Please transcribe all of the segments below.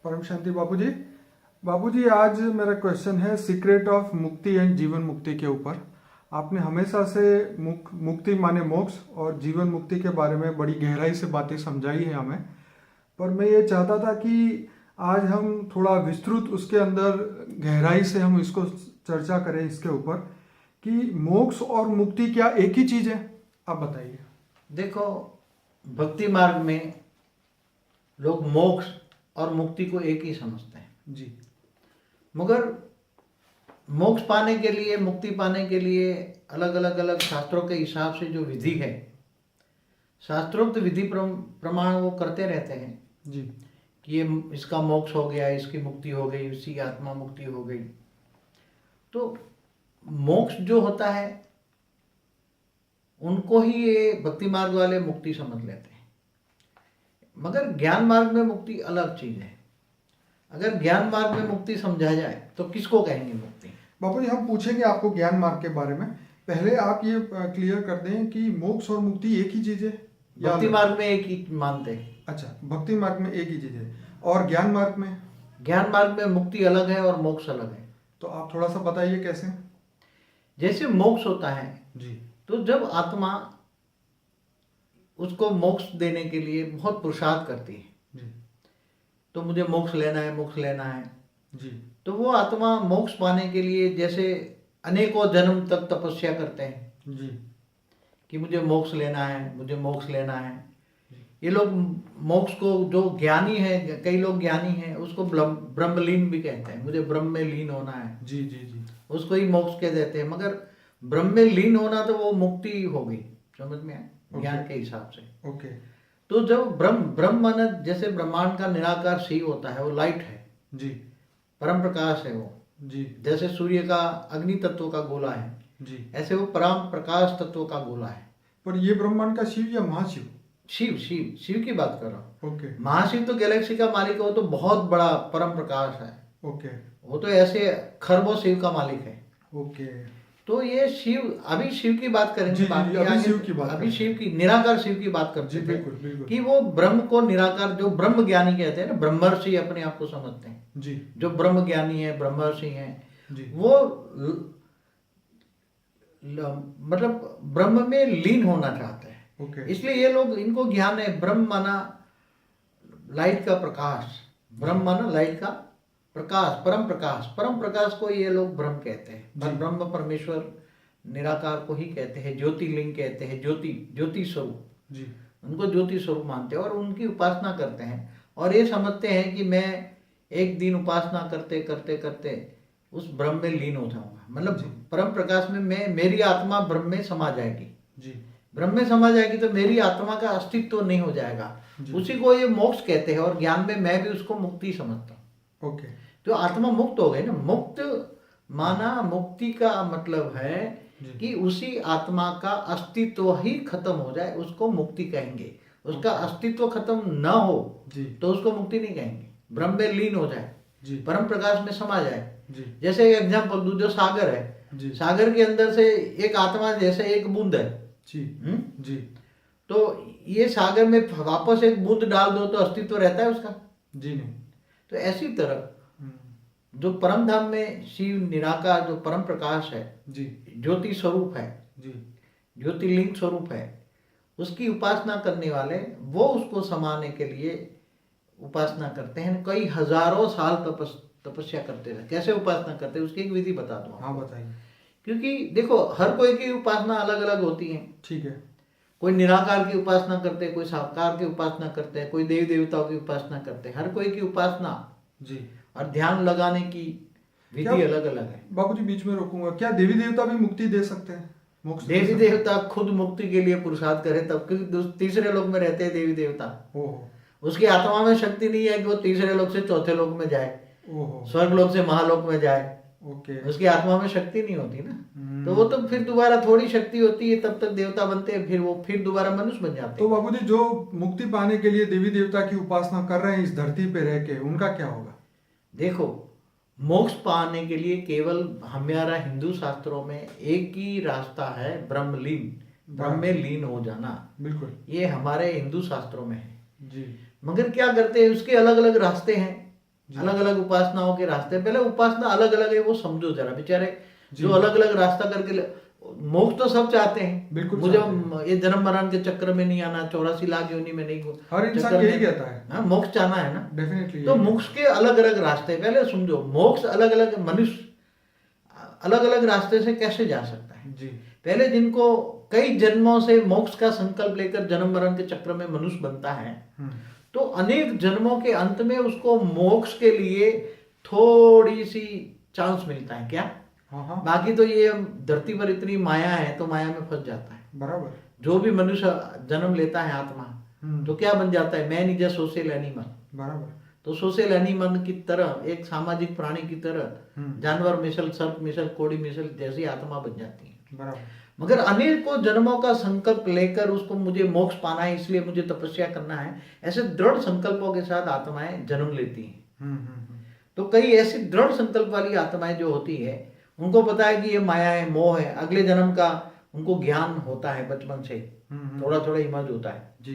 परम शांति बाबूजी। बाबूजी, आज मेरा क्वेश्चन है सीक्रेट ऑफ मुक्ति एंड जीवन मुक्ति के ऊपर। आपने हमेशा से मुक्ति माने मोक्ष और जीवन मुक्ति के बारे में बड़ी गहराई से बातें समझाई है हमें। पर मैं ये चाहता था कि आज हम थोड़ा विस्तृत उसके अंदर गहराई से हम इसको चर्चा करें इसके ऊपर कि मोक्ष और मुक्ति क्या एक ही चीज़ है। आप बताइए। देखो, भक्ति मार्ग में लोग मोक्ष और मुक्ति को एक ही समझते हैं जी। मगर मोक्ष पाने के लिए, मुक्ति पाने के लिए अलग शास्त्रों के हिसाब से जो विधि है, शास्त्रोक्त विधि प्रमाण वो करते रहते हैं जी कि ये इसका मोक्ष हो गया, इसकी मुक्ति हो गई, इसी की आत्मा मुक्ति हो गई। तो मोक्ष जो होता है उनको ही ये भक्ति मार्ग वाले मुक्ति समझ लेते हैं, मगर ज्ञान मार्ग में मुक्ति अलग चीज है। अगर ज्ञान मार्ग में मुक्ति समझा जाए तो किसको कहेंगे मुक्ति? बाबू जी, हम पूछेंगे आपको ज्ञान मार्ग के बारे में। पहले आप ये क्लियर कर दें कि मोक्ष और मुक्ति एक ही चीज है या भक्ति मार्ग में एक ही मानते हैं। अच्छा, भक्ति मार्ग में एक ही चीज है और ज्ञान मार्ग में? ज्ञान मार्ग में मुक्ति अलग है और मोक्ष अलग है। तो आप थोड़ा सा बताइए कैसे। जैसे मोक्ष होता है जी। तो जब आत्मा उसको मोक्ष देने के लिए बहुत पुरुषार्थ करती है जी तो मुझे मोक्ष लेना है, मोक्ष लेना है जी तो वो आत्मा मोक्ष पाने के लिए जैसे अनेकों जन्म तक तपस्या करते हैं जी कि मुझे मोक्ष लेना है, मुझे मोक्ष लेना है। ये लोग मोक्ष को, जो ज्ञानी है, कई लोग ज्ञानी हैं, उसको ब्रह्मलीन भी कहते हैं, मुझे ब्रह्म में लीन होना है। जी जी जी उसको ही मोक्ष कह देते हैं। मगर ब्रह्म में लीन होना तो वो मुक्ति हो गई, समझ में आया ज्ञान के हिसाब से। ओके। तो जब ब्रह्म माने जैसे ब्रह्मांड का निराकार शिव होता है, वो लाइट है जी, परम प्रकाश है वो। जी जैसे सूर्य का अग्नि तत्व का गोला है, जी, ऐसे वो परम प्रकाश तत्व का गोला है। पर ये ब्रह्मांड का शिव या महाशिव? शिव शिव शिव की बात कर रहा हूँ। ओके महाशिव तो गैलेक्सी का मालिक है, वो तो बहुत बड़ा परम प्रकाश है। ओके वो तो ऐसे खरबों शिव का मालिक है। ओके। तो ये शिव, अभी शिव की बात करेंगे, जी, जी, बाकी अभी आगे शिव की बात अभी करेंगे। शिव की, निराकार शिव की बात करते जी, थे बिल्कुल बिल्कुल। कि वो ब्रह्म को निराकार, जो ब्रह्म ज्ञानी कहते हैं ना, ब्रह्मर्षि अपने आप को समझते हैं, जी जो ब्रह्म ज्ञानी है, ब्रह्मर्षि हैं, जी वो मतलब ब्रह्म में लीन होना चाहते हैं। ओके। इसलिए ये लोग, इनको ज्ञान है, ब्रह्म माना लाइट का प्रकाश, ब्रह्म माना लाइट का प्रकाश, परम प्रकाश को ये लोग ब्रह्म कहते हैं। पर ब्रह्म परमेश्वर निराकार को ही कहते हैं, ज्योतिर्लिंग कहते हैं, ज्योति स्वरूप जी उनको ज्योति स्वरूप मानते हैं और उनकी उपासना करते हैं। और ये समझते हैं कि मैं एक दिन उपासना करते करते करते उस ब्रह्म में लीन हो जाऊंगा, मतलब परम प्रकाश में मेरी आत्मा ब्रह्म में समा जाएगी। जी, ब्रह्म में समा जाएगी तो मेरी आत्मा का अस्तित्व तो नहीं हो जाएगा। उसी को ये मोक्ष कहते हैं और ज्ञान में मैं भी उसको मुक्ति समझता हूँ। ओके। तो आत्मा मुक्त हो गई ना। मुक्त माना, मुक्ति का मतलब है कि उसी आत्मा का अस्तित्व ही खत्म हो जाए, उसको मुक्ति कहेंगे। उसका अस्तित्व खत्म न हो जी तो उसको मुक्ति नहीं कहेंगे। ब्रह्म में लीन हो जाए, जी परम प्रकाश में समा जाए। जी जैसे एग्जाम्पल दूं, जो सागर है, जी सागर के अंदर से एक आत्मा जैसे एक बूंद है। जी जी तो ये सागर में वापस एक बूंद डाल दो तो अस्तित्व रहता है उसका? जी नहीं। तो ऐसी तरह जो परम धाम में शिव निराकार, जो परम प्रकाश है, जी ज्योति स्वरूप है, जी ज्योतिर्लिंग स्वरूप है, उसकी उपासना करने वाले वो उसको समाने के लिए उपासना करते हैं। कई हजारों साल तपस्या करते हैं। कैसे उपासना करते हैं उसकी एक विधि बता दूं। हाँ बताइए। क्योंकि देखो, हर कोई की उपासना अलग अलग होती है। ठीक है। कोई निराकार की उपासना करते हैं, कोई साकार की उपासना करते हैं, कोई देवी देवताओं की उपासना करते हैं। हर कोई की उपासना जी और ध्यान लगाने की विधि अलग अलग है। बाबूजी, बीच में रोकूंगा, क्या देवी देवता भी मुक्ति दे सकते हैं? मोक्ष दे देवी सकते हैं? देवता खुद मुक्ति के लिए पुरुषार्थ करे तब, क्योंकि तीसरे लोक में रहते हैं देवी देवता। ओहो उसकी आत्मा में शक्ति नहीं है कि वो तीसरे लोक से चौथे लोक में जाए, ओहो। स्वर्ग लोक से महालोक में जाए। ओके। उसकी आत्मा में शक्ति नहीं होती ना। तो वो तो फिर दोबारा थोड़ी शक्ति होती है, तब तक देवता बनते हैं, फिर वो फिर दोबारा मनुष्य बन जाते तो हैं। बाबूजी, जो मुक्ति पाने के लिए देवी देवता की उपासना कर रहे हैं इस धरती पे रह के, उनका क्या होगा? देखो, मोक्ष पाने के लिए केवल हमारा हिंदू शास्त्रों में एक ही रास्ता है, ब्रह्मलीन, ब्रह्म में लीन हो जाना। बिल्कुल। ये हमारे हिंदू शास्त्रों में है। जी मगर क्या करते हैं, उसके अलग अलग रास्ते हैं। अलग अलग उपासनाओं के रास्ते। पहले उपासना अलग अलग है वो समझो जरा, बेचारे जो अलग अलग रास्ता करके मोक्ष तो सब चाहते हैं, बिल्कुल मुझे चाहते ये जन्म मरण के चक्र में नहीं आना, 84 लाख योनि में नहीं हर इंसान चक्कर यही में- कहता है। हाँ, मोक्ष चाहना है ना। डेफिनेटली। तो मोक्ष के अलग अलग रास्ते, पहले समझो मोक्ष अलग अलग, मनुष्य अलग अलग रास्ते से कैसे जा सकता है। जी पहले जिनको कई जन्मों से मोक्ष का संकल्प लेकर जन्म मरण के चक्र में मनुष्य बनता है, तो अनेक जन्मों के अंत में उसको मोक्ष के लिए थोड़ी सी चांस मिलता है क्या। हाँ हाँ बाकी तो ये धरती पर इतनी माया है तो माया में फंस जाता है। बराबर। जो भी मनुष्य जन्म लेता है आत्मा, हम्म। तो क्या बन जाता है, man is a social animal. बराबर। तो सोशल एनिमल की तरह, एक सामाजिक प्राणी की तरह जानवर मिसल, सर्प मिसल, कोड़ी मिसल जैसी आत्मा बन जाती है। बराबर। मगर अनेकों जन्मों का संकल्प लेकर उसको मुझे मोक्ष पाना है इसलिए मुझे तपस्या करना है, ऐसे दृढ़ संकल्पों के साथ आत्माएं जन्म लेती हैं। तो कई ऐसी दृढ़ संकल्प वाली आत्माएं जो होती है, उनको पता है कि ये माया है, मोह है, अगले जन्म का उनको ज्ञान होता है बचपन से, थोड़ा थोड़ा इमर्ज होता है जी।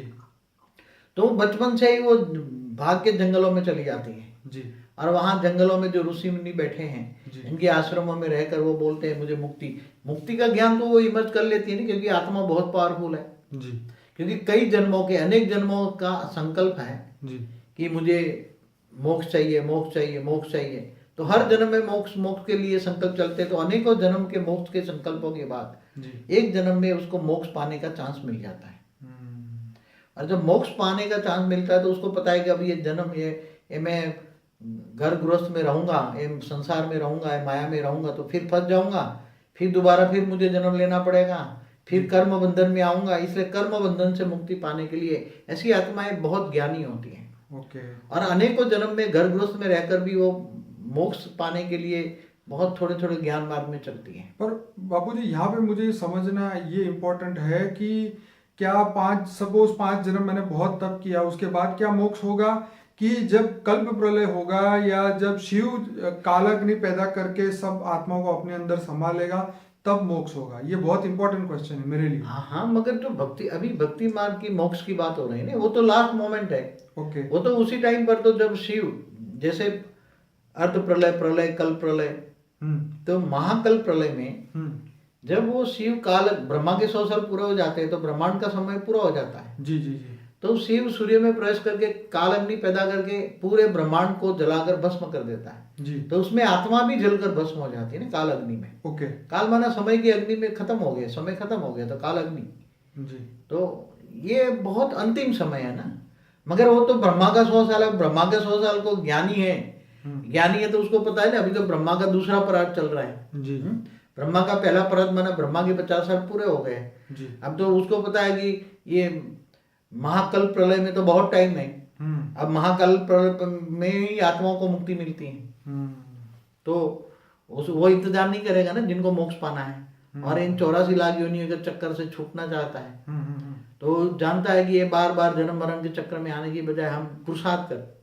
तो बचपन से ही वो भाग के जंगलों में चली जाती है जी। और वहां जंगलों में जो ऋषि मुनि बैठे हैं, जी। इनके आश्रमों में रहकर वो बोलते हैं मुझे मुक्ति का ज्ञान तो वो इमर्ज कर लेती है ना, क्योंकि आत्मा बहुत पावरफुल है। जी। क्योंकि कई जन्मों के, अनेक जन्मों का संकल्प है जी। कि मुझे मोक्ष चाहिए, मोक्ष चाहिए, मोक्ष चाहिए। तो हर जन्म में मोक्ष मोक्ष के लिए संकल्प चलते, तो अनेकों जन्म के मोक्ष के संकल्पों के बाद जी। एक जन्म में उसको मोक्ष पाने का चांस मिल जाता है। और जब मोक्ष पाने का चांस मिलता है तो उसको पता है कि अब ये जन्म, ये मैं घर गृहस्थ में रहूंगा, ये संसार में रहूंगा, ये माया में रहूंगा तो फिर फंस जाऊंगा, फिर दोबारा फिर मुझे जन्म लेना पड़ेगा, फिर कर्म बंधन में आऊंगा। इसलिए कर्म बंधन से मुक्ति पाने के लिए ऐसी आत्माएं बहुत ज्ञानी होती हैं। ओके। और अनेकों जन्म में घर गृहस्थ में रहकर भी वो मोक्ष पाने के लिए बहुत थोड़े थोड़े ज्ञान मार्ग में चलती हैं। पर बापूजी यहाँ पे मुझे समझना ये इम्पोर्टेंट है कि क्या सपोज 5 जन्म मैंने बहुत तप किया, उसके बाद क्या मोक्ष होगा, कि जब कल्प प्रलय होगा या जब शिव कालाग्नि पैदा करके सब आत्माओं को अपने अंदर संभालेगा तब मोक्ष होगा? ये बहुत इंपॉर्टेंट क्वेश्चन है मेरे लिए। हाँ, मगर जो भक्ति मार्ग की मोक्ष की बात हो रही है ना, वो तो लास्ट मोमेंट है। ओके। वो तो उसी टाइम पर, तो जब शिव, जैसे अर्ध प्रलय, प्रलय, कल्प प्रलय, तो महाकल्प प्रलय में जब वो शिव काल, ब्रह्मा के 100 साल पूरे हो जाते हैं तो ब्रह्मांड का समय पूरा हो जाता है। जी जी जी। तो शिव सूर्य में प्रवेश करके काल अग्नि पैदा करके पूरे ब्रह्मांड को जलाकर भस्म कर देता है जी। तो उसमें आत्मा भी जलकर भस्म हो जाती है ना काल अग्नि में। ओके। काल माना समय की अग्नि में खत्म हो गया, समय खत्म हो गया तो काल अग्नि। जी। तो ये बहुत अंतिम समय है ना। मगर वो तो ब्रह्मा का 100 साल है, ब्रह्मा का 100 साल को ज्ञानी है, ज्ञानी है तो उसको पता है ना, अभी तो ब्रह्मा का दूसरा पराग चल रहा है जी। ब्रह्मा का पहला पराग माना ब्रह्मा के 50 साल पूरे हो गए जी। अब तो उसको पता है कि ये महाकल्प प्रलय में तो बहुत टाइम है, अब महाकल्प प्रलय में ही आत्माओं को मुक्ति मिलती है। तो वो इंतजार नहीं करेगा ना जिनको मोक्ष पाना है और इन 84 लाख योनियों के चक्कर से छूटना चाहता है, तो जानता है कि ये बार बार जन्म मरण के चक्कर में आने की बजाय हम पुरुषार्थ कर।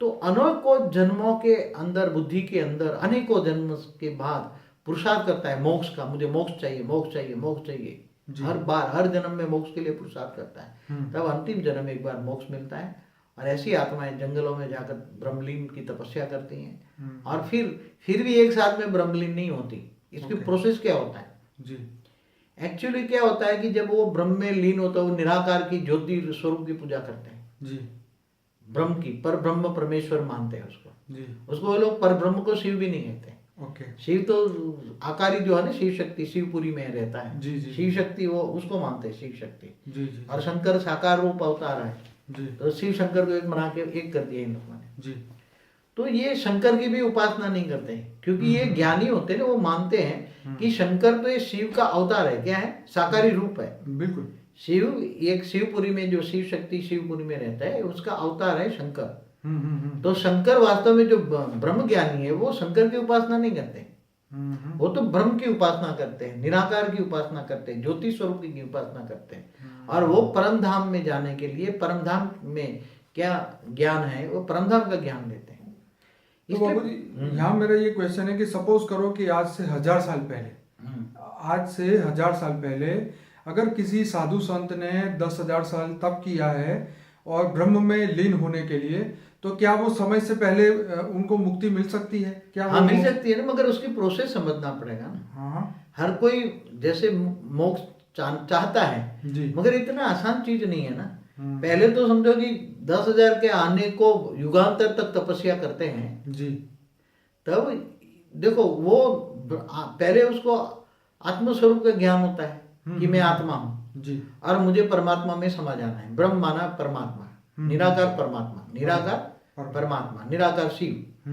तो अनेकों जन्मों के अंदर, बुद्धि के अंदर अनेकों जन्म के बाद पुरुषार्थ करता है मोक्ष का, मुझे मोक्ष चाहिए, मोक्ष चाहिए, मोक्ष चाहिए। हर बार, हर जन्म में मोक्ष के लिए पुरुषार्थ करता है, तब अंतिम जन्म एक बार मोक्ष मिलता है। और ऐसी आत्माएं जंगलों में जाकर ब्रह्मलीन की तपस्या करती हैं और फिर भी एक साथ में ब्रह्मलीन नहीं होती। इसकी प्रोसेस क्या होता है जी? एक्चुअली क्या होता है कि जब वो ब्रह्म में लीन होता है, वो निराकार की ज्योति स्वरूप की पूजा करते हैं जी। ब्रह्म की, पर ब्रह्म परमेश्वर मानते हैं उसको जी। उसको वो लोग पर ब्रह्म को शिव भी नहीं कहते। ओके। शिव तो आकारी जो है ना, शिव शक्ति शिवपुरी में रहता है। जी जी। शिव शक्ति वो उसको मानते हैं, शिव शक्ति। जी जी। और शंकर साकार रूप अवतार है जी। तो शिव शंकर को एक बना के एक कर दिया इन लोगों ने। जी। तो ये शंकर की भी उपासना नहीं करते हैं क्योंकि ये ज्ञानी होते हैं ना, वो मानते हैं कि शंकर तो ये शिव का अवतार है। क्या है? साकारी रूप है। बिल्कुल। शिव एक शिवपुरी में, जो शिव शक्ति शिवपुरी में रहता है, उसका अवतार है शंकर। तो शंकर वास्तव में जो ब्रह्म ज्ञानी है वो शंकर की उपासना नहीं करते, वो तो ब्रह्म की उपासना करते हैं, निराकार की उपासना करते हैं, ज्योति स्वरूप की उपासना करते हैं। और वो परम धाम में जाने के लिए, परम धाम में क्या ज्ञान है, वो परम धाम का ज्ञान लेते हैं। तो बाबूजी यहाँ मेरा ये क्वेश्चन है कि सपोज करो कि आज से 1000 साल पहले अगर किसी साधु संत ने 10,000 साल तप किया है और ब्रह्म में लीन होने के लिए, तो क्या वो समय से पहले उनको मुक्ति मिल सकती है क्या? हाँ वो मिल सकती है ना, मगर उसकी प्रोसेस समझना पड़ेगा ना। हाँ हर कोई जैसे मोक्ष चाहता है, जी। मगर इतना आसान चीज नहीं है ना। हम्म। पहले तो समझो कि 10,000 के आने को युगांतर तक तपस्या करते हैं, जी तब देखो वो पहले उसको आत्मस्वरूप का ज्ञान होता है कि मैं आत्मा हूँ जी और मुझे परमात्मा में समा जाना है। ब्रह्म माना परमात्मा, निराकार परमात्मा, निराकार परमात्मा, निराकार शिव,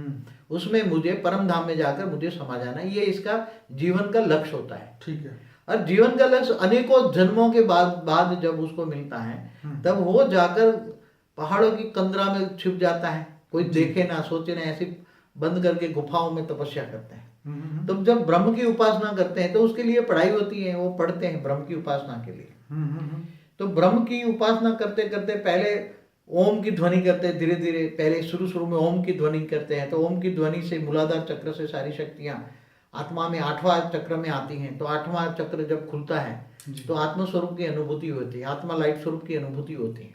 उसमें मुझे परम धाम में जाकर मुझे समा जाना है। ये इसका जीवन का लक्ष्य होता है। ठीक है। और जीवन का लक्ष्य अनेकों जन्मों के बाद जब उसको मिलता है, तब वो जाकर पहाड़ों की कंदरा में छिप जाता है, कोई देखे ना सोचे ना, ऐसे बंद करके गुफाओं में तपस्या करते हैं। तो जब ब्रह्म की उपासना करते हैं तो उसके लिए पढ़ाई होती है, वो पढ़ते हैं ब्रह्म की उपासना के लिए। तो ब्रह्म की उपासना करते करते पहले ओम की ध्वनि करते हैं, धीरे धीरे पहले शुरू में ओम की ध्वनि करते हैं। तो ओम की ध्वनि से मूलाधार चक्र से सारी शक्तियां आत्मा में 8वां चक्र में आती हैं। तो 8वां चक्र जब खुलता है तो आत्म स्वरूप की अनुभूति होती है, आत्मा लाइट स्वरूप की अनुभूति होती है।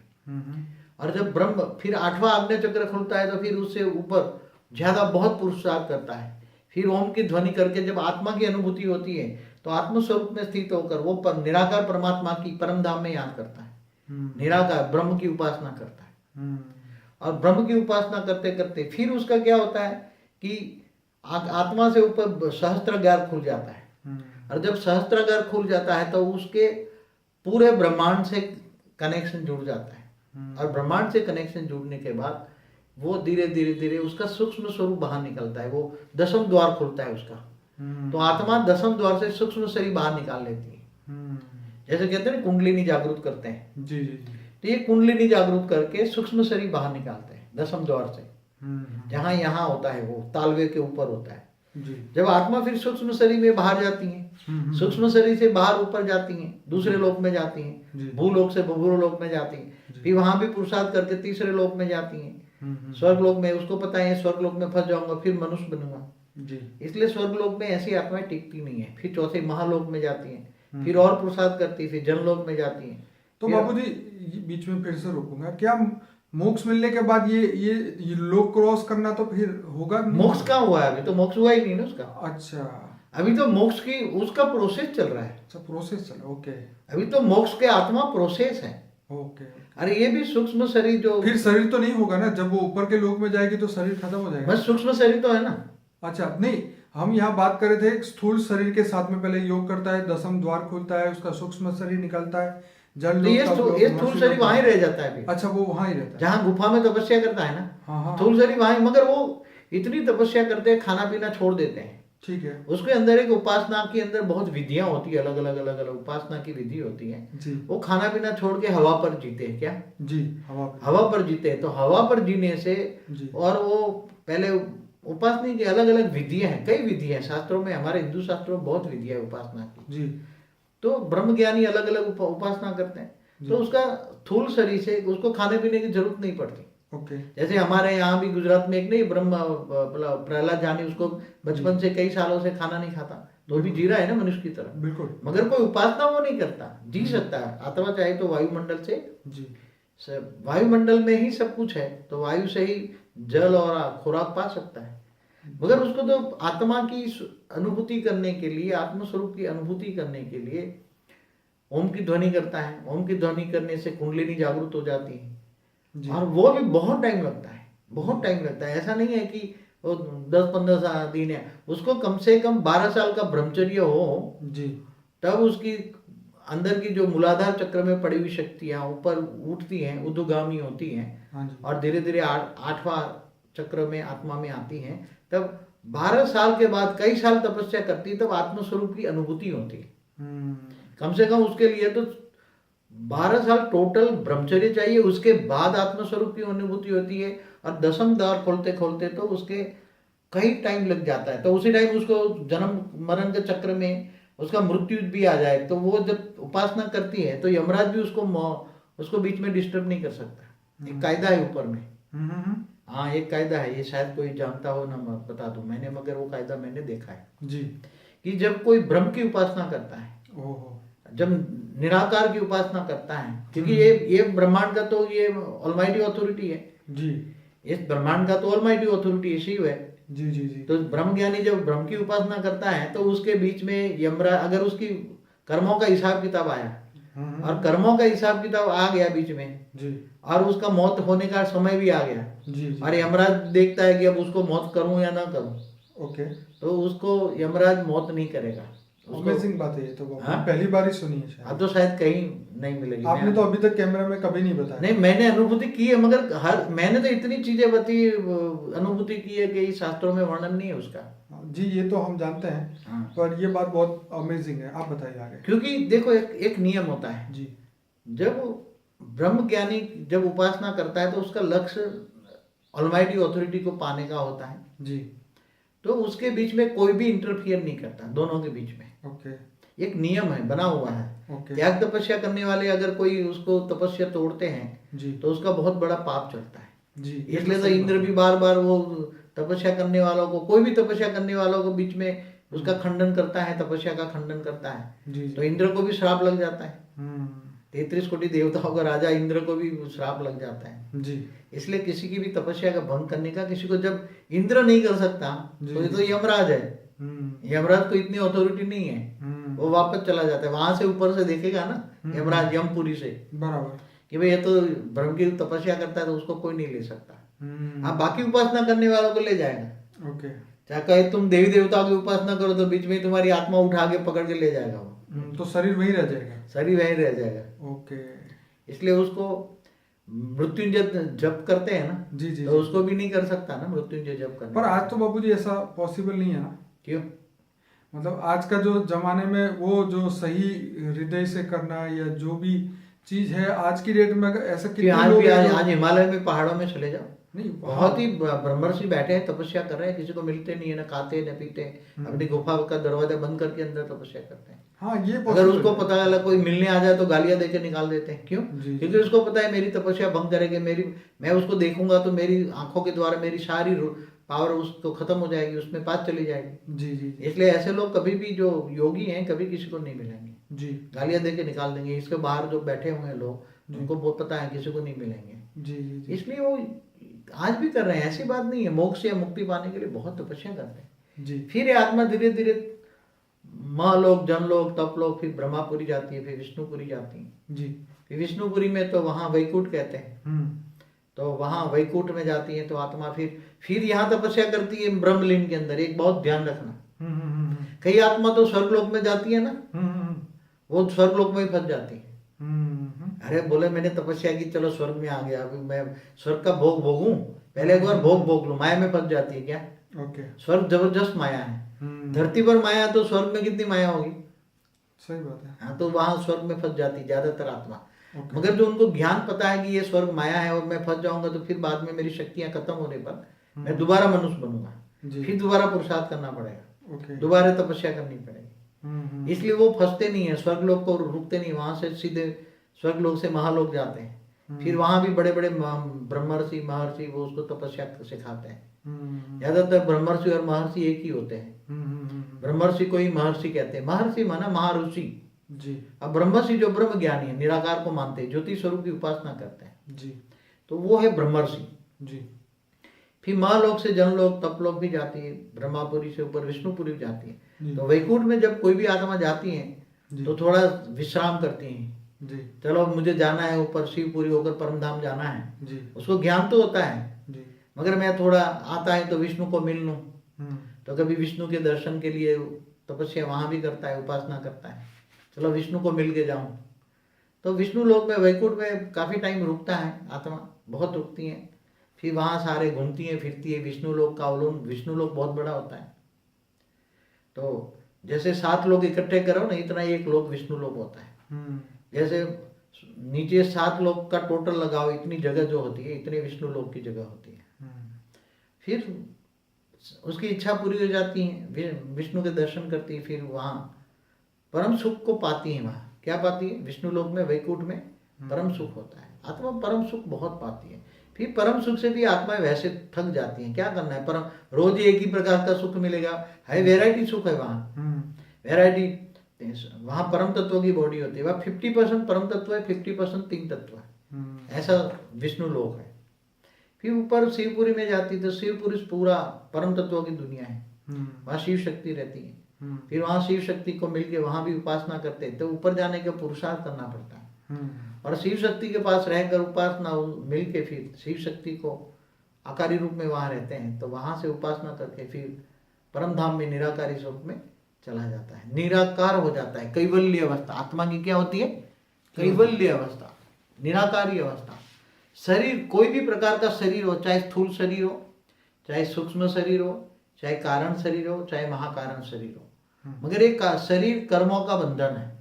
और जब ब्रह्म फिर 8वां आग्नेय चक्र खुलता है तो फिर उससे ऊपर ज्यादा बहुत पुरुषार्थ करता है। फिर ओम की ध्वनि करके जब आत्मा की अनुभूति होती है तो आत्म स्वरूप में स्थित होकर वो निराकार परमात्मा की परम धाम में याद करता है, निराकार ब्रह्म की उपासना करता है। और ब्रह्म की उपासना करते करते फिर उसका क्या होता है कि आत्मा से ऊपर सहस्त्रागार खुल जाता है। और जब सहस्त्रागार खुल जाता है तो उसके पूरे ब्रह्मांड से कनेक्शन जुड़ जाता है। और ब्रह्मांड से कनेक्शन जुड़ने के बाद वो धीरे धीरे धीरे उसका सूक्ष्म स्वरूप बाहर निकलता है, वो 10वां द्वार खुलता है उसका। तो आत्मा 10वां द्वार से सूक्ष्म शरीर बाहर निकाल लेती है। जैसे कहते हैं कुंडलिनी जागृत करते हैं, जी जी। तो ये कुंडलिनी जागृत करके सूक्ष्म शरीर बाहर निकालते हैं 10वें द्वार से, जहाँ यहाँ होता है वो तालवे के ऊपर होता है। जी। जब आत्मा फिर सूक्ष्म शरीर में बाहर जाती है, सूक्ष्म शरीर से बाहर ऊपर जाती हैं, दूसरे लोक में जाती हैं, भूलोक से भूलोक लोक में जाती हैं, फिर वहां भी पुरुषार्थ करके तीसरे लोक में जाती हैं, स्वर्ग लोक में। उसको पता है स्वर्ग लोक में फंस जाऊंगा फिर मनुष्य बनूंगा जी, इसलिए स्वर्ग लोक में ऐसी आत्माएं टिकती नहीं है। फिर चौथे महालोक में जाती हैं, फिर और पुरुषार्थ करती है, फिर जनलोक में जाती हैं। तो बाबूजी बीच में फिर से रोकूंगा, क्या मोक्ष मिलने के बाद ये लोक क्रॉस करना तो फिर होगा? मोक्ष कहाँ हुआ है? अभी तो मोक्ष हुआ ही नहीं ना उसका। अच्छा, अभी तो मोक्ष की उसका प्रोसेस चल रहा है। अच्छा, प्रोसेस चल रहा है। ओके, अभी तो मोक्ष के आत्मा प्रोसेस है। ओके। अरे ये भी सूक्ष्म शरीर जो फिर शरीर तो नहीं होगा ना, जब वो ऊपर के लोक में जाएगी तो शरीर खत्म हो जाएगा। बस सूक्ष्म शरीर तो है ना। अच्छा, नहीं, हम यहाँ बात कर रहे थे स्थूल शरीर के साथ में पहले योग करता है, 10वां द्वार खुलता है, उसका सूक्ष्म शरीर निकलता है, जल तो ये स्थूल शरीर वहीं रह जाता है अभी। अच्छा, वो वहाँ ही रहता है जहाँ गुफा में तपस्या करता है ना। हाँ। स्थूल शरीर वहीं, मगर वो इतनी तपस्या करते हैं, खाना पीना छोड़ देते हैं। ठीक है। उसके अंदर एक उपासना के अंदर बहुत विधियां होती है, अलग अलग उपासना की विधि होती है जी। वो खाना पीना छोड़ के हवा पर जीते हैं। क्या जी? हवा पर जीते हैं। तो हवा पर जीने से जी। और वो पहले उपासना की अलग अलग विधियां हैं, कई विधियां हैं शास्त्रों में, हमारे हिंदू शास्त्रों में बहुत विधियां है उपासना की जी। तो ब्रह्म ज्ञानी अलग अलग उपासना करते हैं। तो उसका स्थूल शरीर से उसको खाने पीने की जरूरत नहीं पड़ती। ओके। जैसे हमारे यहाँ भी गुजरात में एक नहीं ब्रह्म प्रहलाद जानी, उसको बचपन से कई सालों से खाना नहीं खाता, तो भी जी रहा है ना मनुष्य की तरह। बिल्कुल। मगर कोई उपासना वो नहीं करता, जी सकता है। आत्मा चाहे तो वायुमंडल से जी, वायुमंडल में ही सब कुछ है, तो वायु से ही जल और खुराक पा सकता है। मगर उसको तो आत्मा की अनुभूति करने के लिए, आत्मस्वरूप की अनुभूति करने के लिए ओम की ध्वनि करता है। ओम की ध्वनि करने से कुंडलिनी जागृत हो जाती है और वो भी बहुत टाइम लगता है, बहुत टाइम लगता है। ऐसा नहीं है कि वो 10-15 दिन है, उसको कम से कम 12 साल का ब्रह्मचर्य हो जी, तब उसकी अंदर की जो मूलाधार चक्र में पड़ी हुई शक्तियां ऊपर उठती हैं, ऊर्ध्वगामी होती हैं और धीरे धीरे 8वां चक्र में आत्मा में आती हैं। तब 12 साल के बाद कई साल तपस्या करती है, तब आत्मस्वरूप की अनुभूति होती है। कम से कम उसके लिए तो 12 साल टोटल ब्रह्मचर्य चाहिए, उसके बाद आत्मस्वरूप की अनुभूति होती है। और 10वां द्वार खोलते खोलते तो उसके कई टाइम लग जाता है। तो उसी टाइम उसको जन्म मरण के चक्र में उसका मृत्यु भी आ जाए, तो वो जब उपासना करती है तो यमराज भी उसको बीच में डिस्टर्ब नहीं कर सकता। एक कायदा है ऊपर में। हाँ, एक कायदा है, ये शायद कोई जानता हो ना, मैं बता दूं मगर वो कायदा मैंने देखा है जी, कि जब कोई ब्रह्म की उपासना करता है जब निराकार की उपासना करता है, क्योंकि ये ब्रह्मांड का तो ये ऑलमाइटी अथॉरिटी है, जी इस ब्रह्मांड का तो ऑलमाइटी अथॉरिटी शिव है। जी जी जी तो ब्रह्म ज्ञानी जब ब्रह्म की उपासना करता है तो उसके बीच में यमराज, अगर उसकी कर्मों का हिसाब किताब आया और कर्मों का हिसाब किताब आ गया बीच में, जी और उसका मौत होने का समय भी आ गया, जी जी और यमराज देखता है कि अब उसको मौत करूं या ना करूं, ओके। तो उसको यमराज मौत नहीं करेगा। अमेजिंग बात है ये तो, हाँ? पहली बार ही सुनी है शायद। अब तो शायद कहीं नहीं मिलेगी। आपने तो अभी तक कैमरा में कभी नहीं बताया। नहीं, मैंने अनुभूति की है, मगर मैंने तो इतनी चीजें अनुभूति की है कि शास्त्रों में वर्णन नहीं है उसका। जी ये तो हम जानते हैं, हाँ। पर ये बात बहुत अमेजिंग है, आप बताइए आगे। क्योंकि देखो एक नियम होता है, जी जब ब्रह्म ज्ञानी जब उपासना करता है तो उसका लक्ष्य ऑलमाइटी अथॉरिटी को पाने का होता है, जी तो उसके बीच में कोई भी इंटरफियर नहीं करता दोनों के बीच में। ओके एक नियम है, बना हुआ है। ओके त्याग तपस्या करने वाले अगर कोई उसको तपस्या तोड़ते हैं जी तो उसका बहुत बड़ा पाप चढ़ता है। जी ये इसलिए तो सही इंद्र बात भी बार बार वो तपस्या करने वालों को, कोई भी तपस्या करने वालों को बीच में उसका खंडन करता है, तपस्या का खंडन करता है, है। जी तो जी इंद्र को भी श्राप लग जाता है। हम्म 33 कोटि देवताओं का राजा इंद्र को भी श्राप लग जाता है। जी इसलिए किसी की भी तपस्या का भंग करने का, किसी को जब इंद्र नहीं कर सकता जी, तो ये तो जी। यमराज है। हम्म यमराज को इतनी अथॉरिटी नहीं है, वो वापस चला जाता है, वहां से ऊपर से देखेगा ना यमराज, यमपुरी से, बराबर। कि भाई ये तो ब्रह्म की तपस्या करता है तो उसको कोई नहीं ले सकता। हम्म हाँ, बाकी उपासना करने वालों को ले जाएगा। ओके। चाहे कहे तुम देवी देवताओं की उपासना करो तो बीच में ही तुम्हारी आत्मा उठा के पकड़ के ले जाएगा वो, तो शरीर वहीं रह जाएगा। शरीर वहीं रह जाएगा। ओके। इसलिए उसको मृत्युंजय जप करते हैं ना, जी जी तो जी। उसको भी नहीं कर सकता ना मृत्युंजय जप करने। पर आज तो बाबूजी ऐसा पॉसिबल नहीं है ना। क्यों? मतलब आज का जो जमाने में वो जो सही हृदय से करना या जो भी चीज है आज की डेट में, अगर ऐसा कि कितने आज लोग भी हैं आज हिमालय में पहाड़ों में चले जाओ, नहीं बहुत ही ब्रह्मर्षि बैठे हैं, तपस्या कर रहे हैं, किसी को मिलते नहीं है, ना खाते न पीते, अपनी गुफा का दरवाजा बंद करके अंदर तपस्या करते हैं। हाँ ये अगर possible उसको है। पता चला कोई मिलने आ जाए तो गालियां देके निकाल देते हैं। क्यों? जी। क्योंकि उसको पता है मेरी तपस्या भंग करेगी, मैं उसको देखूंगा तो मेरी आंखों के द्वारा मेरी सारी पावर उसको खत्म हो जाएगी, उसमें बात चली जाएगी। जी जी जी इसलिए ऐसे लोग कभी भी जो योगी हैं कभी किसी को नहीं मिलेंगे, जी गालियां देके निकाल देंगे। इसके बाहर जो बैठे हुए हैं लोग, उनको बहुत पता है किसी को नहीं मिलेंगे, जी जी जी इसलिए वो आज भी कर रहे हैं। ऐसी बात नहीं है, मोक्ष या मुक्ति पाने के लिए बहुत तपस्या करते हैं। जी फिर ये आत्मा धीरे धीरे महलोक, जनलोक, तपलोक, फिर ब्रह्मापुरी जाती है, फिर विष्णुपुरी जाती है। जी फिर विष्णुपुरी में तो वहाँ वैकुंठ कहते हैं, तो वहाँ वैकुंठ में जाती है तो आत्मा फिर यहाँ तपस्या करती है ब्रह्मलीन के अंदर। एक बहुत ध्यान रखना, कई आत्मा तो स्वर्गलोक में जाती है ना, वो स्वर्गलोक में ही फंस जाती है। अरे बोले मैंने तपस्या की, चलो स्वर्ग में आ गया, अभी मैं स्वर्ग का भोग भोगूं, पहले एक बार भोग लूं, माया में फंस जाती है। क्या? ओके स्वर्ग जबरदस्त माया है, धरती पर माया, तो स्वर्ग में कितनी माया होगी। सही बात है। हाँ, तो वहां स्वर्ग में फंस जाती है ज्यादातर आत्मा। ओके। मगर जो उनको ज्ञान पता है कि ये स्वर्ग माया है और मैं फंस जाऊंगा तो फिर बाद में मेरी शक्तियां खत्म होने पर मैं दोबारा मनुष्य बनूंगा, जी। फिर दोबारा पुरुषार्थ करना पड़ेगा, ओके। दोबारा तपस्या करनी पड़ेगी। इसलिए वो फंसते नहीं है, स्वर्गलोक को रुकते नहीं, वहां से सीधे स्वर्गलोक से महालोक जाते हैं। फिर वहां भी बड़े बड़े ब्रह्मर्षि महर्षि वो उसको तपस्या सिखाते हैं। ज्यादातर ब्रह्मर्षि और महर्षि एक ही होते हैं। ब्रह्मर्षि को ही महर्षि कहते हैं, महर्षि माना महाऋषि जी। अब ब्रह्मर्षि जो ब्रह्म ज्ञानी है, निराकार को मानते हैं, ज्योति स्वरूप की उपासना करते हैं, जी तो वो है ब्रह्मर्षि। जी फिर महालोक से जनलोक, तपलोक भी जाती है, ब्रह्मापुरी से ऊपर विष्णुपुरी भी जाती है। तो वैकुंठ में जब कोई भी आत्मा जाती है तो थोड़ा विश्राम करती है, जी चलो मुझे जाना है ऊपर शिवपुरी होकर परम धाम जाना है। जी उसको ज्ञान तो होता है, जी मगर मैं थोड़ा आता है तो विष्णु को मिल लूं, तो कभी विष्णु के दर्शन के लिए तपस्या वहां भी करता है, उपासना करता है, चलो विष्णु को मिल के जाऊं। तो विष्णु लोक में वैकुंठ में काफी टाइम रुकता है आत्मा, बहुत रुकती है, फिर वहां सारे घूमती है फिरती है। विष्णु लोक का अवलोकन, विष्णु लोक बहुत बड़ा होता है, तो जैसे 7 लोग इकट्ठे करो ना, इतना एक लोक विष्णु लोक होता है। जैसे नीचे 7 लोग का टोटल लगाओ, इतनी जगह जो होती है, इतने विष्णु लोक की जगह होती है। फिर उसकी इच्छा पूरी हो जाती है, विष्णु के दर्शन करती है, फिर वहां परम सुख को पाती है। वहां क्या पाती है? विष्णु लोक में, वैकुंठ में परम सुख होता है। आत्मा परम सुख बहुत पाती है। फिर परम सुख से भी आत्मा वैसे थक जाती है, क्या करना है, परम रोज एक ही प्रकार का सुख मिलेगा, है वैरायटी सुख है वहां, वैरायटी। वहां परम तत्व की बॉडी होती है, वह 50% परम तत्व है, 50% तीन तत्व है। ऐसा विष्णु लोक है। फिर ऊपर शिवपुरी में जाती तो शिवपुरी पूरा परम तत्वों की दुनिया है, वहाँ शिव शक्ति रहती है। फिर वहाँ शिव शक्ति को मिलके वहाँ भी उपासना करते हैं, तो ऊपर जाने का पुरुषार्थ करना पड़ता है। और शिव शक्ति के पास रहकर उपासना मिलके फिर शिव शक्ति को आकारी रूप में वहाँ रहते हैं, तो वहाँ से उपासना करके फिर परम धाम में निराकारी स्वरूप में चला जाता है, निराकार हो जाता है। कैवल्य अवस्था आत्मा की क्या होती है? कैवल्य अवस्था, निराकारी अवस्था। शरीर कोई भी प्रकार का शरीर हो, चाहे स्थूल शरीर हो, चाहे सूक्ष्म शरीर हो, चाहे कारण शरीर हो, चाहे महाकारण शरीर हो, मगर एक शरीर कर्मों का बंधन है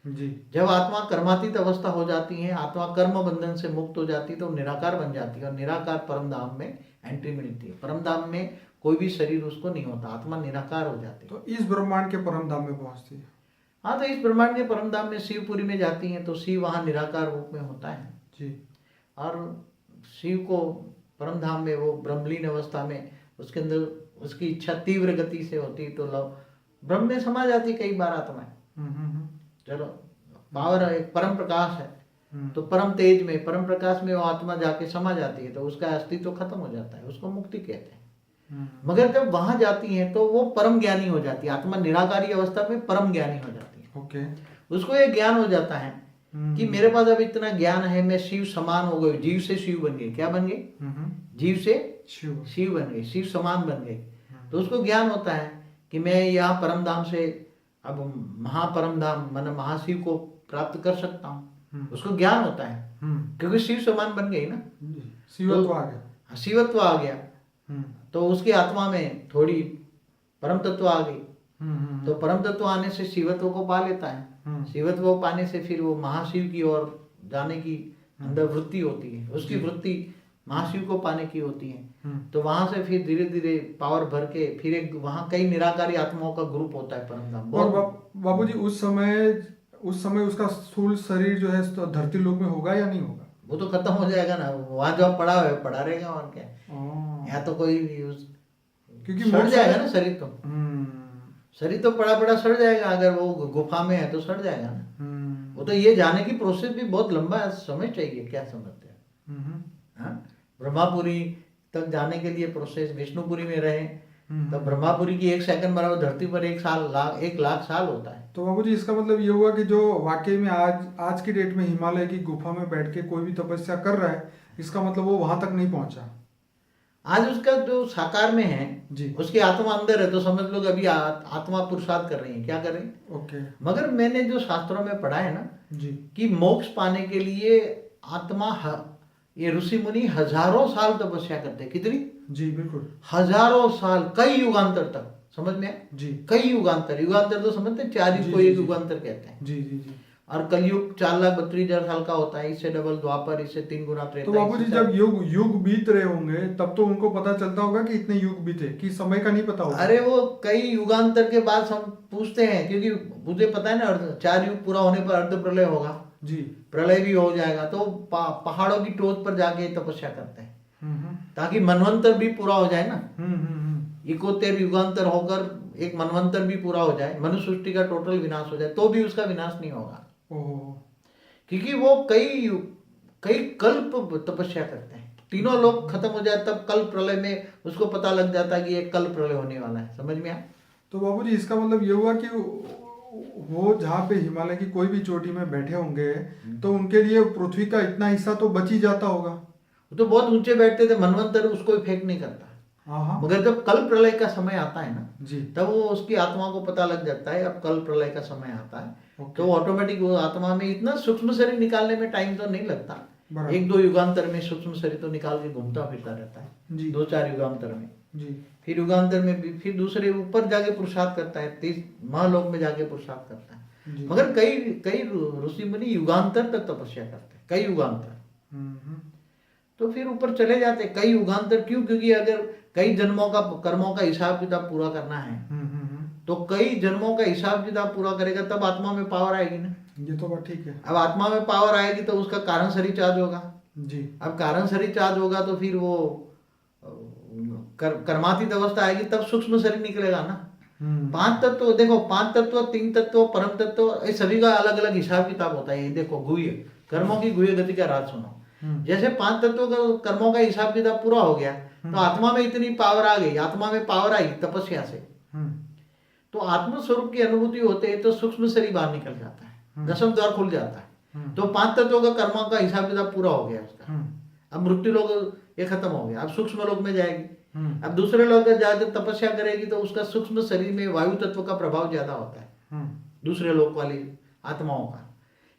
जी। जब आत्मा कर्मातीत अवस्था हो जाती है, आत्मा कर्म बंधन से मुक्त हो जाती है, तो निराकार बन जाती है और निराकार परम धाम में एंट्री मिलती है। परम धाम में कोई भी शरीर उसको नहीं होता, आत्मा निराकार हो जाती है। तो इस ब्रह्मांड के परम धाम में पहुंचती है। हाँ, तो इस ब्रह्मांड के परम धाम में शिवपुरी में जाती है, तो शिव वहाँ निराकार रूप में होता है जी। और शिव को परम धाम में वो ब्रह्मलीन अवस्था में उसके अंदर उसकी इच्छा तीव्र गति से होती, तो ब्रह्म में समा जाती कई बार आत्माएं। चलो, पावर एक परम प्रकाश है, तो परम तेज में, परम प्रकाश में वो आत्मा जाके समा जाती है, तो उसका अस्तित्व खत्म हो जाता है, उसको मुक्ति कहते हैं। मगर जब वहां जाती है तो वो परम ज्ञानी हो जाती है, आत्मा निराकारी अवस्था में परम ज्ञानी हो जाती है। ओके। उसको ये ज्ञान हो जाता है कि मेरे पास अब इतना ज्ञान है, मैं शिव समान हो गई, जीव से शिव बन गई। क्या बन गई? जीव से शिव बन गई, शिव समान बन गई। तो उसको ज्ञान होता है कि मैं यहाँ परम धाम से अब महापरम धाम मन महाशिव को प्राप्त कर सकता हूँ। उसको ज्ञान होता है क्योंकि शिव समान बन गई ना, शिवत्व आ गया। शिवत्व आ गया, तो उसकी आत्मा में थोड़ी परम तत्व आ गई। तो परम तत्व आने से शिवत्व को पा लेता है, शिवत्व को पाने से फिर वो महाशिव की ओर जाने की अंदर वृत्ति होती है, उसकी वृत्ति महाशिव को पाने की होती है। तो वहां से फिर धीरे धीरे पावर भर के फिर एक वहां कई निराकारी आत्माओं का ग्रुप होता है परम धाम। और बाबूजी उस समय उसका स्थूल शरीर जो है तो धरती लोक में होगा या नहीं होगा? वो तो खत्म हो जाएगा ना, वहां जो पड़ा है पड़ा रहेगा, और क्या यहाँ तो कोई क्योंकि सड़ जाएगा ना शरीर, तो शरीर तो पड़ा पड़ा सड़ जाएगा, अगर वो गुफा में है तो सड़ जाएगा ना। वो तो ये जाने की प्रोसेस भी बहुत लंबा है, समय चाहिए। क्या समझते हैं? ब्रह्मापुरी तक जाने के लिए प्रोसेस, विष्णुपुरी में रहे तो ब्रह्मापुरी की 1 सेकंड बराबर धरती पर 1 लाख साल होता है। तो बाबूजी इसका मतलब ये हुआ कि जो वाकई में आज की डेट में हिमालय की गुफा में बैठ के कोई भी तपस्या कर रहा है, इसका मतलब वो वहां तक नहीं पहुंचा। आज उसका जो साकार में है जी, उसकी आत्मा अंदर है, तो समझ लो अभी आत्मा पुरुषार्थ कर रही है। क्या कर रही है? ओके। मगर मैंने जो शास्त्रों में पढ़ा है ना जी, कि मोक्ष पाने के लिए आत्मा ये ऋषि मुनि हजारों साल तपस्या करते हैं। कितनी? जी बिल्कुल, हजारों साल, कई युगांतर तक। समझ में आया? जी, कई युगांतर, युगांतर तो समझते हैं, 4 युग को एक युगांतर कहते हैं। जी जी जी। और कलयुग 4,32,000 साल का होता है, इससे डबल द्वापर, इससे 3 गुना त्रेता। तो बाबूजी जब युग बीत रहे होंगे तब तो उनको पता चलता होगा कि इतने युग बीते, कि समय का नहीं पता होगा। अरे वो कई युगांतर के बाद हम पूछते हैं, क्योंकि मुझे पता है ना 4 युग पूरा होने पर अर्ध प्रलय होगा जी, प्रलय भी हो जाएगा, तो पहाड़ों की टोच पर जाके तपस्या करते हैं ताकि मनवंतर भी पूरा हो जाए ना। 71 युगांतर होकर एक मनवंतर भी पूरा हो जाए, मनुष्य सृष्टि का टोटल विनाश हो जाए, तो भी उसका विनाश नहीं होगा, क्योंकि वो कई कल्प तपस्या करते हैं। तीनों लोग खत्म हो जाए तब कल प्रलय में उसको पता लग जाता है कि ये कल प्रलय होने वाला है। समझ में आया? तो बाबूजी इसका मतलब ये हुआ कि वो जहाँ पे हिमालय की कोई भी चोटी में बैठे होंगे तो उनके लिए पृथ्वी का इतना हिस्सा तो बच ही जाता होगा। वो तो बहुत ऊंचे बैठते थे, मनवंतर उसको इफेक्ट नहीं करता। मगर जब कल प्रलय का समय आता है ना जी, तब वो उसकी आत्मा को पता लग जाता है अब कल प्रलय का समय आता है, तो ऑटोमेटिक वो आत्मा में इतना सूक्ष्म शरीर निकालने में टाइम तो नहीं लगता, 1-2 युगांतर में सूक्ष्म शरीर तो निकाल के घूमता फिरता रहता है, 2-4 युगांतर में जी। फिर युगांतर में फिर दूसरे ऊपर जाके पुरुषार्थ करता है, 30 महालोक में जाके पुरुषार्थ करता है। मगर कई ऋषि मुनि युगांतर तक तपस्या करते हैं, कई युगांतर। तो फिर ऊपर चले जाते कई युगांतर। क्यों? क्योंकि अगर कई जन्मों का कर्मों का हिसाब किताब पूरा करना है तो कई जन्मों का हिसाब किताब पूरा करेगा तब आत्मा में पावर आएगी ना। ये तो बात ठीक है। अब आत्मा में पावर आएगी तो उसका कारण शरीर चार्ज होगा जी। अब कारण शरीर चार्ज होगा तो फिर वो कर्मातीत अवस्था आएगी, तब सूक्ष्म शरीर निकलेगा ना। पांच तत्व देखो, पांच तत्व, तीन तत्व, परम तत्व, ये सभी का अलग अलग हिसाब किताब होता है। ये देखो गुह्य कर्मों की गुह्य गति का राज सुनो। जैसे पांच तत्वों का कर्मों का हिसाब किताब पूरा हो गया तो आत्मा में इतनी पावर आ गई, आत्मा में पावर आई तपस्या से, तो आत्म स्वरूप की अनुभूति होते है तो सूक्ष्म शरीर बाहर निकल जाता है, दसम द्वार खुल जाता है। तो पांच तत्वों का कर्मों का हिसाब किताब पूरा हो गया उसका। अब मृत्यु लोग ये खत्म हो गया, अब सूक्ष्म लोक में जाएगी। अब दूसरे लोग जाकर तपस्या करेगी तो उसका सूक्ष्म शरीर में वायु तत्व का प्रभाव ज्यादा होता है दूसरे लोक वाली आत्माओं का।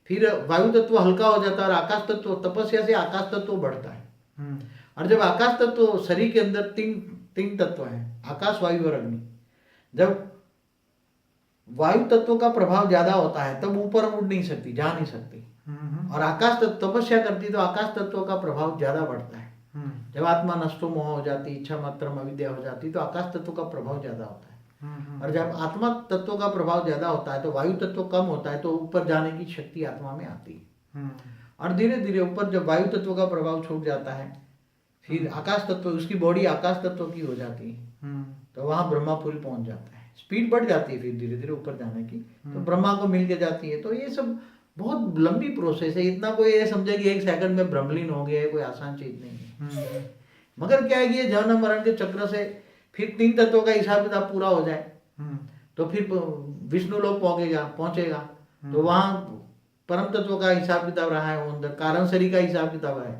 फिर वायु तत्व हल्का हो जाता है और आकाश तत्व, तपस्या से आकाश तत्व बढ़ता है। और जब आकाश तत्व, शरीर के अंदर तीन तत्व हैं, आकाश, वायु और अग्नि। जब वायु तत्व का प्रभाव ज्यादा होता है तब ऊपर उड़ नहीं सकती, जा नहीं सकती। और आकाश तत्व तपस्या करती तो आकाश तत्व का प्रभाव ज्यादा बढ़ता है। जब आत्मा नष्टो मोह हो जाती, इच्छा मात्रम अविद्या हो जाती तो आकाश तत्व का प्रभाव ज्यादा होता है। और जब आत्मा तत्व का प्रभाव ज्यादा होता है तो वायु तत्व कम होता है, तो ऊपर जाने की शक्ति आत्मा में आती है। और धीरे धीरे ऊपर जब वायु तत्व का प्रभाव छूट जाता है फिर आकाश तत्व, उसकी बॉडी आकाश तत्व की हो जाती है, तो वहां ब्रह्मापुरी पहुंच जाता है। स्पीड बढ़ जाती है फिर धीरे धीरे ऊपर जाने की, तो ब्रह्मा को मिल के जाती है। तो ये सब बहुत लंबी प्रोसेस है, इतना कोई ये समझे कि एक सेकंड में ब्रह्मलीन हो गया है, कोई आसान चीज नहीं है। मगर क्या है कि ये जन्म मरण के चक्र से फिर तीन तत्वों का हिसाब किताब पूरा हो जाए तो फिर विष्णु लोक पहुंचेगा तो वहां परम तत्व का हिसाब किताब रहा है, वो अंदर कारण शरीर का हिसाब किताब है।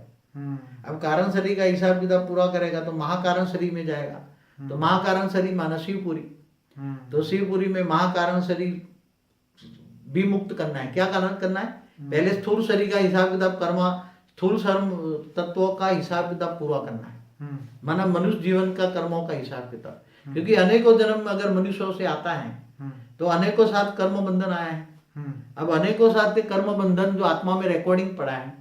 अब कारण शरीर का हिसाब किताब पूरा करेगा तो महाकारण शरीर में जाएगा, तो महाकारण शरीर माना शिवपुरी। तो शिवपुरी में महाकारण शरीर भी मुक्त करना है। क्या करना है? पहले स्थूल शरीर का हिसाब किताब कर्मा, स्थूल शर्म तत्वों का हिसाब किताब पूरा करना है, माना मनुष्य जीवन का कर्मों का हिसाब किताब। क्योंकि अनेकों जन्म अगर मनुष्यों से आता है तो अनेकों साथ कर्म बंधन आया है। अब अनेकों साथ के कर्म बंधन जो आत्मा में रिकॉर्डिंग पड़ा है,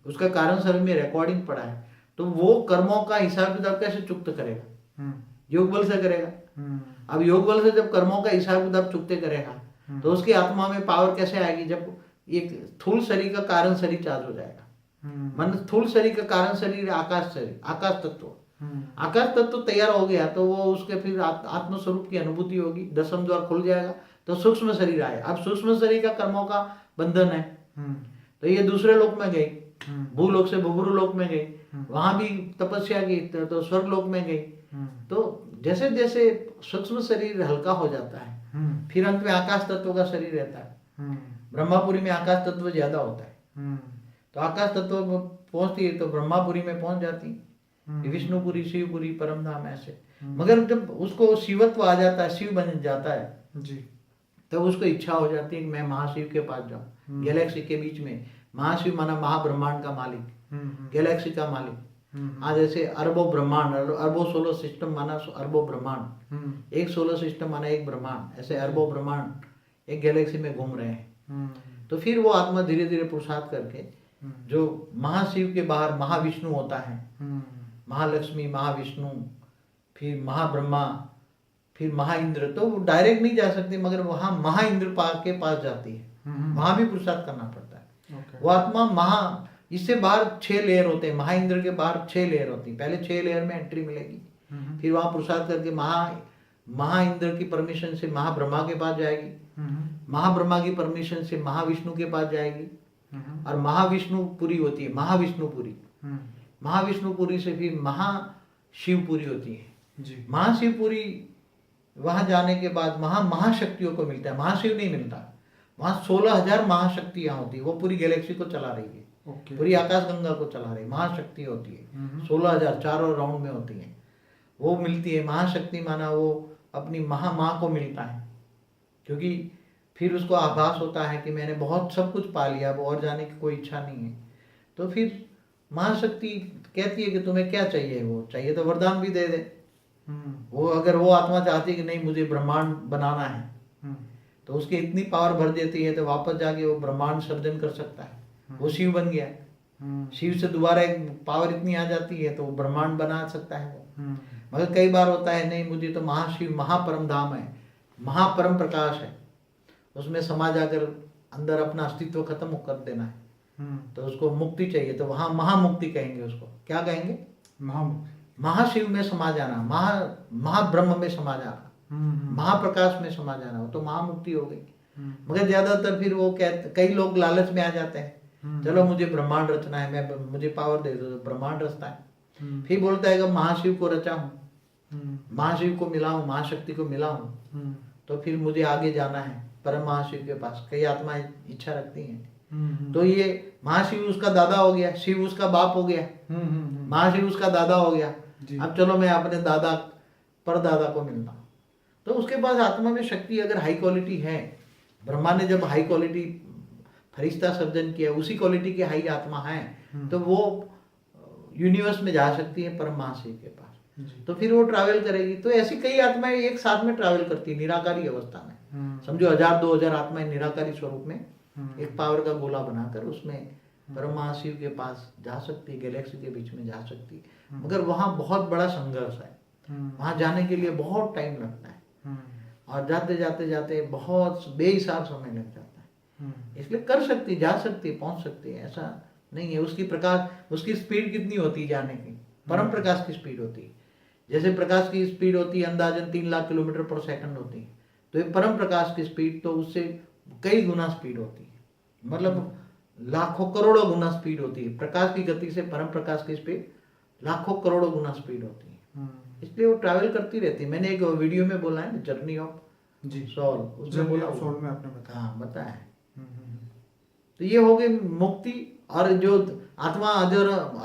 उसका कारण शरीर में रिकॉर्डिंग पड़ा है, तो वो कर्मों का हिसाब किताब कैसे चुकता करेगा? योग बल से करेगा। अब योग बल से जब कर्मों का हिसाब किताब चुकते करेगा तो उसकी आत्मा में पावर कैसे आएगी? जब एक स्थूल शरीर का कारण शरीर चार्ज हो जाएगा। मन स्थूल शरीर का कारण शरीर आकाश शरीर, आकाश तत्व, आकाश तत्व तैयार हो गया तो वो उसके फिर आत्म स्वरूप की अनुभूति होगी, दसम द्वार खुल जाएगा तो सूक्ष्म शरीर आए। अब सूक्ष्म शरीर का कर्मों का बंधन है तो ये दूसरे लोक में गई, भूलोक से भूभुरु लोक में गई, वहां भी तपस्या की तो स्वर्ग लोक में गई। तो जैसे जैसे सूक्ष्म शरीर हल्का हो जाता है फिर अंत में आकाश तत्व का शरीर रहता है। ब्रह्मापुरी में आकाश तत्व ज्यादा होता है तो आकाश तत्व पहुंचती है तो ब्रह्मापुरी में पहुंच जाती है, विष्णुपुरी, शिवपुरी, परम धाम ऐसे। मगर जब उसको शिवत्व आ जाता है, शिव बन जाता है जी, तब उसको इच्छा हो जाती है कि मैं महाशिव के पास जाऊं। गैलेक्सी के बीच में महाशिव माना महाब्रह्मांड का मालिक, गैलेक्सी का मालिक। आज ऐसे अरबों ब्रह्मांड, अरबों सोलर सिस्टम माना अरबों ब्रह्मांड, एक सोलर सिस्टम माना एक ब्रह्मांड, ऐसे अरबों ब्रह्मांड एक गैलेक्सी में घूम रहे हैं। तो फिर वो आत्मा धीरे धीरे पुरुषार्थ करके जो महाशिव के बाहर महाविष्णु होता है, महालक्ष्मी, महाविष्णु, फिर महाब्रह्मा, फिर महाइंद्र, तो वो डायरेक्ट नहीं जा सकती मगर वहां महाइंद्र के पास जाती है, वहां भी पुरुषार्थ करना पड़ता है। वो आत्मा इससे बाहर 6 लेयर होते हैं, महाइंद्र के बाहर 6 लेयर होती है। पहले 6 लेयर में एंट्री मिलेगी, फिर वहां पुरुषार्थ करके महाइंद्र की परमिशन से महाब्रह्मा के पास जाएगी, महाब्रह्मा की परमिशन से महाविष्णु के पास जाएगी, और महाविष्णुपुरी होती है, महाविष्णुपुरी, महाविष्णुपुरी से फिर महाशिवपुरी होती है। महाशिवपुरी वहां जाने के बाद महाशक्तियों को मिलता है, महाशिव नहीं मिलता। वहां 16,000 महाशक्तियां होती है, वो पूरी गैलेक्सी को चला रही है, पूरी आकाश गंगा को चला रही है, महाशक्ति होती है। 16,000 चारों राउंड में होती है, वो मिलती है। महाशक्ति माना वो अपनी माँ को मिलता है, क्योंकि फिर उसको आभास होता है कि मैंने बहुत सब कुछ पा लिया, अब और जाने की कोई इच्छा नहीं है। तो फिर महाशक्ति कहती है कि तुम्हें क्या चाहिए, वो चाहिए तो वरदान भी दे दे। वो अगर वो आत्मा चाहती है कि नहीं मुझे ब्रह्मांड बनाना है तो उसकी इतनी पावर भर देती है तो वापस जाके वो ब्रह्मांड सर्जन कर सकता है, वो शिव बन गया। शिव से दोबारा एक पावर इतनी आ जाती है तो वो ब्रह्मांड बना सकता है वो। मगर कई बार होता है नहीं मुझे तो महाशिव महापरम धाम है, महापरम प्रकाश है, उसमें समा जाकर अंदर अपना अस्तित्व खत्म कर देना है, तो उसको मुक्ति चाहिए, तो वहां महामुक्ति कहेंगे उसको। क्या कहेंगे? महाशिव में समा जाना, महाब्रह्म में समा जाना। महाप्रकाश में समा जाना, हो तो महामुक्ति हो गई। मगर ज्यादातर फिर वो कई लोग लालच में आ जाते हैं, चलो मुझे ब्रह्मांड रचना है, मैं मुझे पावर दे दो तो ब्रह्मांड रचता है। फिर बोलता है कि महाशिव को रचा हूँ, महाशिव को मिला हूँ, महाशक्ति को मिला हूँ, तो फिर मुझे आगे जाना है परम महाशिव के पास। कई आत्माएं इच्छा रखती हैं, तो ये महाशिव उसका दादा हो गया, शिव उसका बाप हो गया, महाशिव उसका दादा हो गया। अब चलो मैं अपने दादा परदादा को मिलता हूँ, तो उसके पास आत्मा में शक्ति अगर हाई क्वालिटी है, ब्रह्मा ने जब हाई क्वालिटी फरिश्ता सर्जन किया, उसी क्वालिटी की हाई आत्मा है, तो वो यूनिवर्स में जा सकती है परम महाशिव के पास, तो फिर वो ट्रैवल करेगी। तो ऐसी कई आत्माएं एक साथ में ट्रैवल करती है निराकारी अवस्था में। समझो 1000-2000 आत्माएं निराकारी स्वरूप में एक पावर का गोला बनाकर उसमें परम महाशिव के पास जा सकती है, गैलेक्सी के बीच में जा सकती है। मगर वहाँ बहुत बड़ा संघर्ष है, वहाँ जाने के लिए बहुत टाइम लगता है, और जाते जाते जाते बहुत बेहिसाब समय लग जाता है। इसलिए कर सकती, जा सकती, पहुंच सकती है, ऐसा नहीं है। उसकी प्रकाश, उसकी स्पीड कितनी होती है जाने की? परम प्रकाश की स्पीड होती है। जैसे प्रकाश की स्पीड होती है अंदाजन 3 लाख किलोमीटर पर सेकंड होती है, तो ये परम प्रकाश की स्पीड तो उससे कई गुना स्पीड होती है, मतलब लाखों करोड़ों गुना स्पीड होती है। प्रकाश की गति से परम प्रकाश की स्पीड लाखों करोड़ों गुना स्पीड होती है, इसलिए वो ट्रैवल करती रहती है। मैंने एक वीडियो में बोला है ना, जर्नी ऑफ सोल, उसमें बोला, सोल में आपने बताया। हाँ बताया है। तो ये हो गई मुक्ति। और जो आत्मा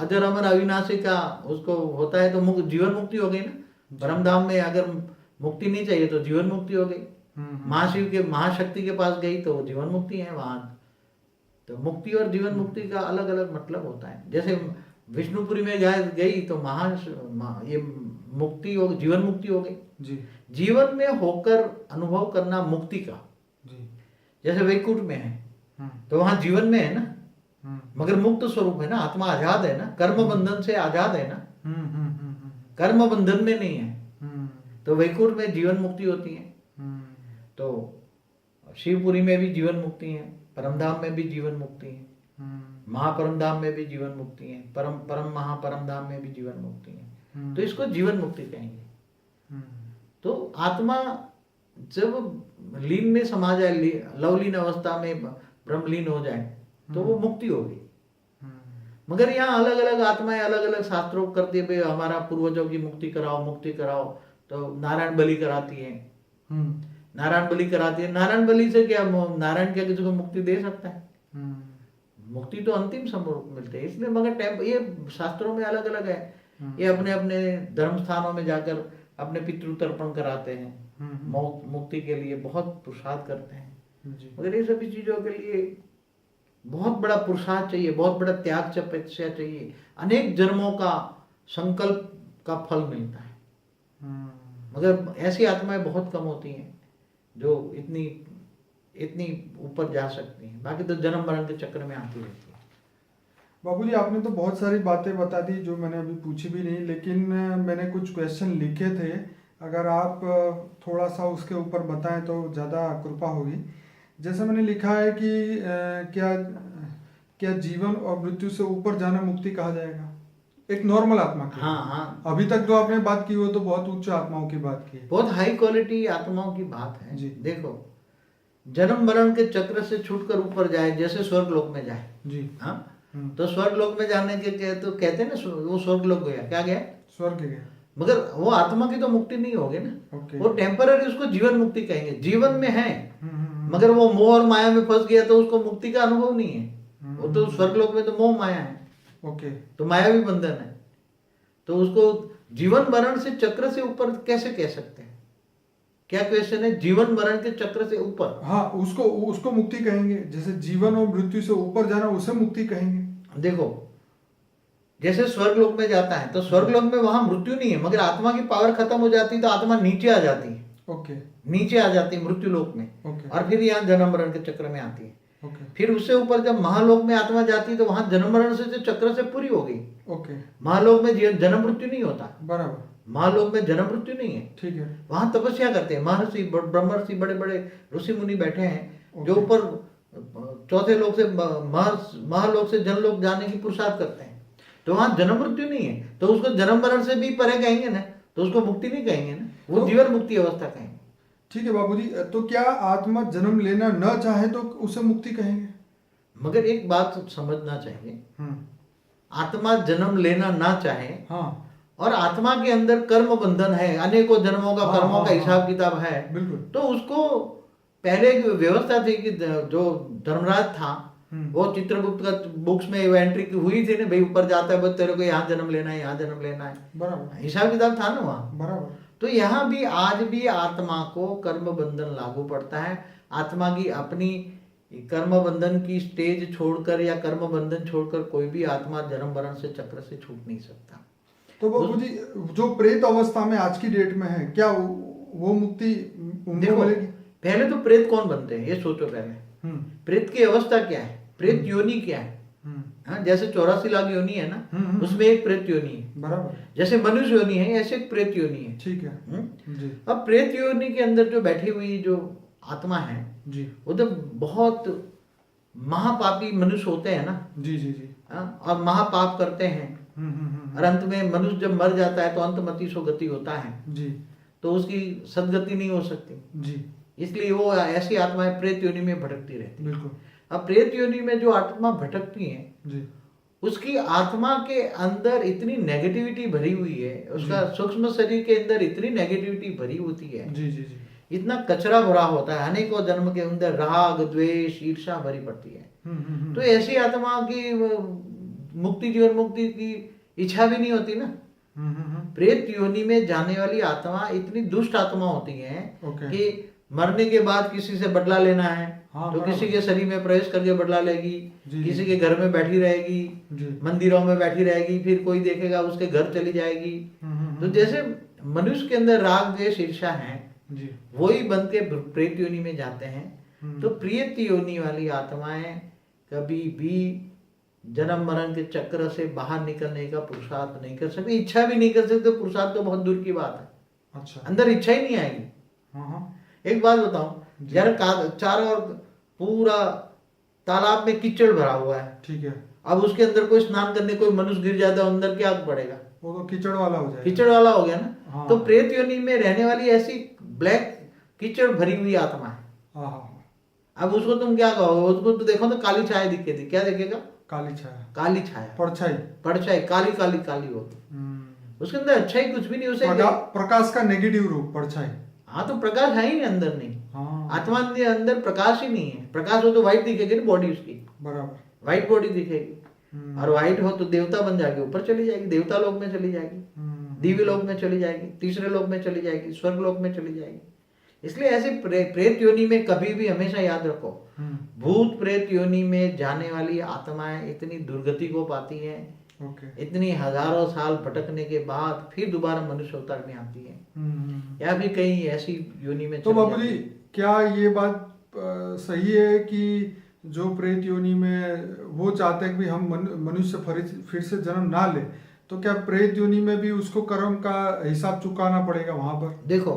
अजर अमर अविनाशी का उसको होता है, तो जीवन मुक्ति हो गई ना। परम धाम में अगर मुक्ति नहीं चाहिए तो जीवन मुक्ति हो गई। महाशिव के, महाशक्ति के पास गई तो जीवन मुक्ति है वहां। तो मुक्ति और जीवन मुक्ति का अलग अलग मतलब होता है। जैसे विष्णुपुरी में गई तो ये मुक्ति हो, जीवन मुक्ति हो गई जी। जीवन में होकर अनुभव करना मुक्ति का जी। जैसे वैकुंठ में है तो वहां जीवन में है ना, मगर मुक्त स्वरूप है ना, आत्मा आजाद है ना, कर्म बंधन से आजाद है ना, कर्म बंधन में नहीं है। तो वैकुंठ में जीवन मुक्ति होती है, तो शिवपुरी में भी जीवन मुक्ति है, परमधाम में भी जीवन मुक्ति है, महापरमधाम में भी जीवन मुक्ति है, परम महापरमधाम में भी जीवन मुक्ति है। तो इसको जीवन मुक्ति कहेंगे। तो आत्मा जब लीन में समा जाए, लवलीन अवस्था में ब्रह्मलीन हो जाए, तो वो मुक्ति होगी। मगर यहाँ अलग अलग आत्माएं अलग अलग शास्त्रों करती है, हमारा पूर्वजों की मुक्ति कराओ, मुक्ति कराओ। तो नारायण बलि कराती है, नारायण बलि कराती है। नारायण बलि से क्या, नारायण क्या किसी को मुक्ति दे सकता है? मुक्ति तो अंतिम स्वरूप मिलते हैं। इसलिए मगर ये शास्त्रों में अलग अलग है। ये अपने अपने धर्म स्थानों में जाकर अपने पितृतर्पण कराते हैं, मुक्ति के लिए बहुत पुरुषार्थ करते हैं। मगर ये सभी चीजों के लिए बहुत बड़ा पुरुषार्थ चाहिए, बहुत बड़ा त्याग तपस्या चाहिए, अनेक जन्मों का संकल्प का फल मिलता है। मगर ऐसी आत्माएं बहुत कम होती हैं जो इतनी ऊपर जा सकती हैं। बाकी तो जन्म मरण के चक्र में आती रहती है। बाबूजी, आपने तो बहुत सारी बातें बता दी जो मैंने अभी पूछी भी नहीं, लेकिन मैंने कुछ क्वेश्चन लिखे थे, अगर आप थोड़ा सा उसके ऊपर बताएं तो ज़्यादा कृपा होगी। जैसे मैंने लिखा है कि क्या जीवन और मृत्यु से ऊपर जाना मुक्ति कहा जाएगा एक नॉर्मल आत्मा की? हाँ। अभी तक जो आपने बात की वो तो बहुत उच्च आत्माओं की बात की, बहुत हाई क्वालिटी आत्माओं की बात है जी। देखो, जन्म मरण के चक्र से छूटकर ऊपर जाए, जैसे स्वर्ग लोक में जाए जी। हाँ, तो स्वर्ग लोक में जाने के तो कहते हैं ना, वो स्वर्ग लोक गया, क्या गया? स्वर्ग गया। मगर वो आत्मा की तो मुक्ति नहीं होगी ना, वो टेम्पररी, उसको जीवन मुक्ति कहेंगे। जीवन में है मगर वो मोह और माया में फंस गया तो उसको मुक्ति का अनुभव नहीं है। वो तो स्वर्गलोक में तो मोह माया है, तो माया भी बंधन है, तो उसको जीवन मरण से चक्र से ऊपर कैसे कह सकते हैं? क्या क्वेश्चन है? जीवन मरण के चक्र से ऊपर, हाँ, उसको मुक्ति कहेंगे। जैसे जीवन और मृत्यु से ऊपर जाना उसे मुक्ति कहेंगे। देखो, जैसे स्वर्गलोक में जाता है तो स्वर्गलोक में वहां मृत्यु नहीं है, मगर आत्मा की पावर खत्म हो जाती है तो आत्मा नीचे आ जाती है। नीचे आ जाती है मृत्यु लोक में, और फिर यहाँ जन्म मरण के चक्र में आती है। फिर उससे ऊपर जब महालोक में आत्मा जाती है तो वहां जन्म मरण से चक्र से पूरी हो गई। महालोक में जन्म मृत्यु नहीं होता, बराबर। महालोक में जन्म मृत्यु नहीं है, ठीक है। वहां तपस्या करते हैं महर्षि, ब्रह्मर्षि, बड़े बड़े ऋषि मुनि बैठे हैं जो ऊपर चौथे लोक से महालोक से जनलोक जाने की पुरुषार्थ करते हैं। तो वहां जन्म मृत्यु नहीं है, तो उसको जन्म मरण से भी परे कहेंगे ना, तो उसको मुक्ति नहीं कहेंगे ना, वो जीवन मुक्ति अवस्था कहेंगे। ठीक है बाबूजी, तो क्या आत्मा जन्म लेना न चाहे तो उसे मुक्ति कहेंगे? मगर एक बात समझना चाहिए, हम्म। आत्मा जन्म लेना ना चाहे हाँ और आत्मा के अंदर कर्म बंधन है, अनेकों जन्मों का हाँ, कर्मों हाँ, का हाँ, हिसाब किताब है, बिल्कुल। तो उसको पहले एक व्यवस्था थी कि जो धर्मराज था वो चित्रगुप्त का बुक्स में वो एंट्री हुई थी ना, भाई ऊपर जाता है बस तेरे को यहाँ जन्म लेना है, यहाँ जन्म लेना है, बराबर हिसाब किताब था ना वहाँ। बराबर। तो यहाँ भी आज भी आत्मा को कर्म बंधन लागू पड़ता है। आत्मा की अपनी कर्म बंधन की स्टेज छोड़कर या कर्म बंधन छोड़कर कोई भी आत्मा जन्म मरण से चक्र से छूट नहीं सकता। तो बाबूजी जो प्रेत अवस्था में आज की डेट में है, क्या वो मुक्ति उनको देखो मिलेगी? पहले तो प्रेत कौन बनते हैं ये सोचो पहले। प्रेत की अवस्था क्या है, प्रेत योनि क्या है? हाँ, जैसे 84 लाख योनि है ना, उसमें एक प्रेत योनि है। बराबर। जैसे मनुष्य योनि है ऐसे एक प्रेत योनि है। ठीक है जी। अब प्रेत योनि के अंदर जो बैठी हुई जो आत्मा है जी वो तो बहुत महापापी मनुष्य होते हैं ना। जी जी जी। हाँ, और महापाप करते हैं और अंत में मनुष्य जब मर जाता है तो अंतमति सो गति होता है जी तो उसकी सदगति नहीं हो सकती, जी। इसलिए वो ऐसी आत्माएं प्रेत योनि में भटकती रहती है। बिल्कुल। अब प्रेत योनि में जो आत्मा भटकती है जी उसकी आत्मा के अंदर इतनी नेगेटिविटी भरी हुई है, उसका सूक्ष्म शरीर के अंदर इतनी नेगेटिविटी भरी होती है, जी जी जी। इतना कचरा भरा होता है, अनेकों जन्म के अंदर राग द्वेष ईर्ष्या भरी पड़ती है। तो ऐसी आत्मा की मुक्ति जीवन मुक्ति की इच्छा भी नहीं होती ना। प्रेत योनि में जाने वाली आत्मा इतनी दुष्ट आत्मा होती है कि मरने के बाद किसी से बदला लेना है तो किसी के शरीर में प्रवेश करके बदला लेगी, किसी के घर में बैठी रहेगी, मंदिरों में बैठी रहेगी, फिर कोई देखेगा उसके घर चली जाएगी। तो जैसे मनुष्य के अंदर राग द्वेष ईर्ष्या है वही बन के प्रेत योनि में जाते हैं। तो प्रेत योनि वाली आत्माएं कभी भी जन्म मरण के चक्र से बाहर निकलने का पुरुषार्थ नहीं कर सकती, इच्छा भी नहीं कर सकते। पुरुषार्थ तो बहुत दूर की बात है। अच्छा। अंदर इच्छा ही नहीं आएगी। एक बात बताऊं, यार चारों ओर पूरा तालाब में कीचड़ भरा हुआ है, ठीक है, अब उसके अंदर कोई स्नान करने कोई मनुष्य गिर जाता है अंदर क्या पड़ेगा, वो तो कीचड़ वाला हो जाएगा, कीचड़ वाला हो गया ना। हाँ। तो प्रेत योनि में रहने वाली ऐसी ब्लैक कीचड़ भरी हुई आत्मा है। अब उसको तुम क्या कहोगे, उसको तो देखो तो काली छाया दिखेगी, क्या दिखेगा? काली छाया, काली छाया, परछाई, परछाई, काली काली काली होगी, उसके अंदर अच्छा ही कुछ भी नहीं। उसे प्रकाश का नेगेटिव रूप परछाई। हाँ, तो प्रकाश है ही नहीं अंदर, नहीं। हाँ। आत्मा के अंदर प्रकाश ही नहीं है। प्रकाश हो तो व्हाइट दिखेगी ना बॉडी उसकी, बराबर, व्हाइट बॉडी दिखेगी। और व्हाइट हो तो देवता बन जाएगी, ऊपर चली जाएगी, देवता लोक में चली जाएगी, दिव्य लोक में चली जाएगी, तीसरे लोक में चली जाएगी, स्वर्ग लोक में चली जाएगी। इसलिए ऐसे प्रेत योनि में कभी भी हमेशा याद रखो, भूत प्रेत योनि में जाने वाली आत्माएं इतनी दुर्गति को पाती हैं, इतनी हजारों साल भटकने के बाद फिर दोबारा मनुष्य अवतार में आती है, या भी कहीं ऐसी योनि में। तो बाबूजी क्या ये बात सही है कि जो प्रेत योनि में वो चाहते हैं कि हम मनुष्य फिर से जन्म ना ले, तो क्या प्रेत योनि में भी उसको कर्म का हिसाब चुकाना पड़ेगा वहां पर? देखो,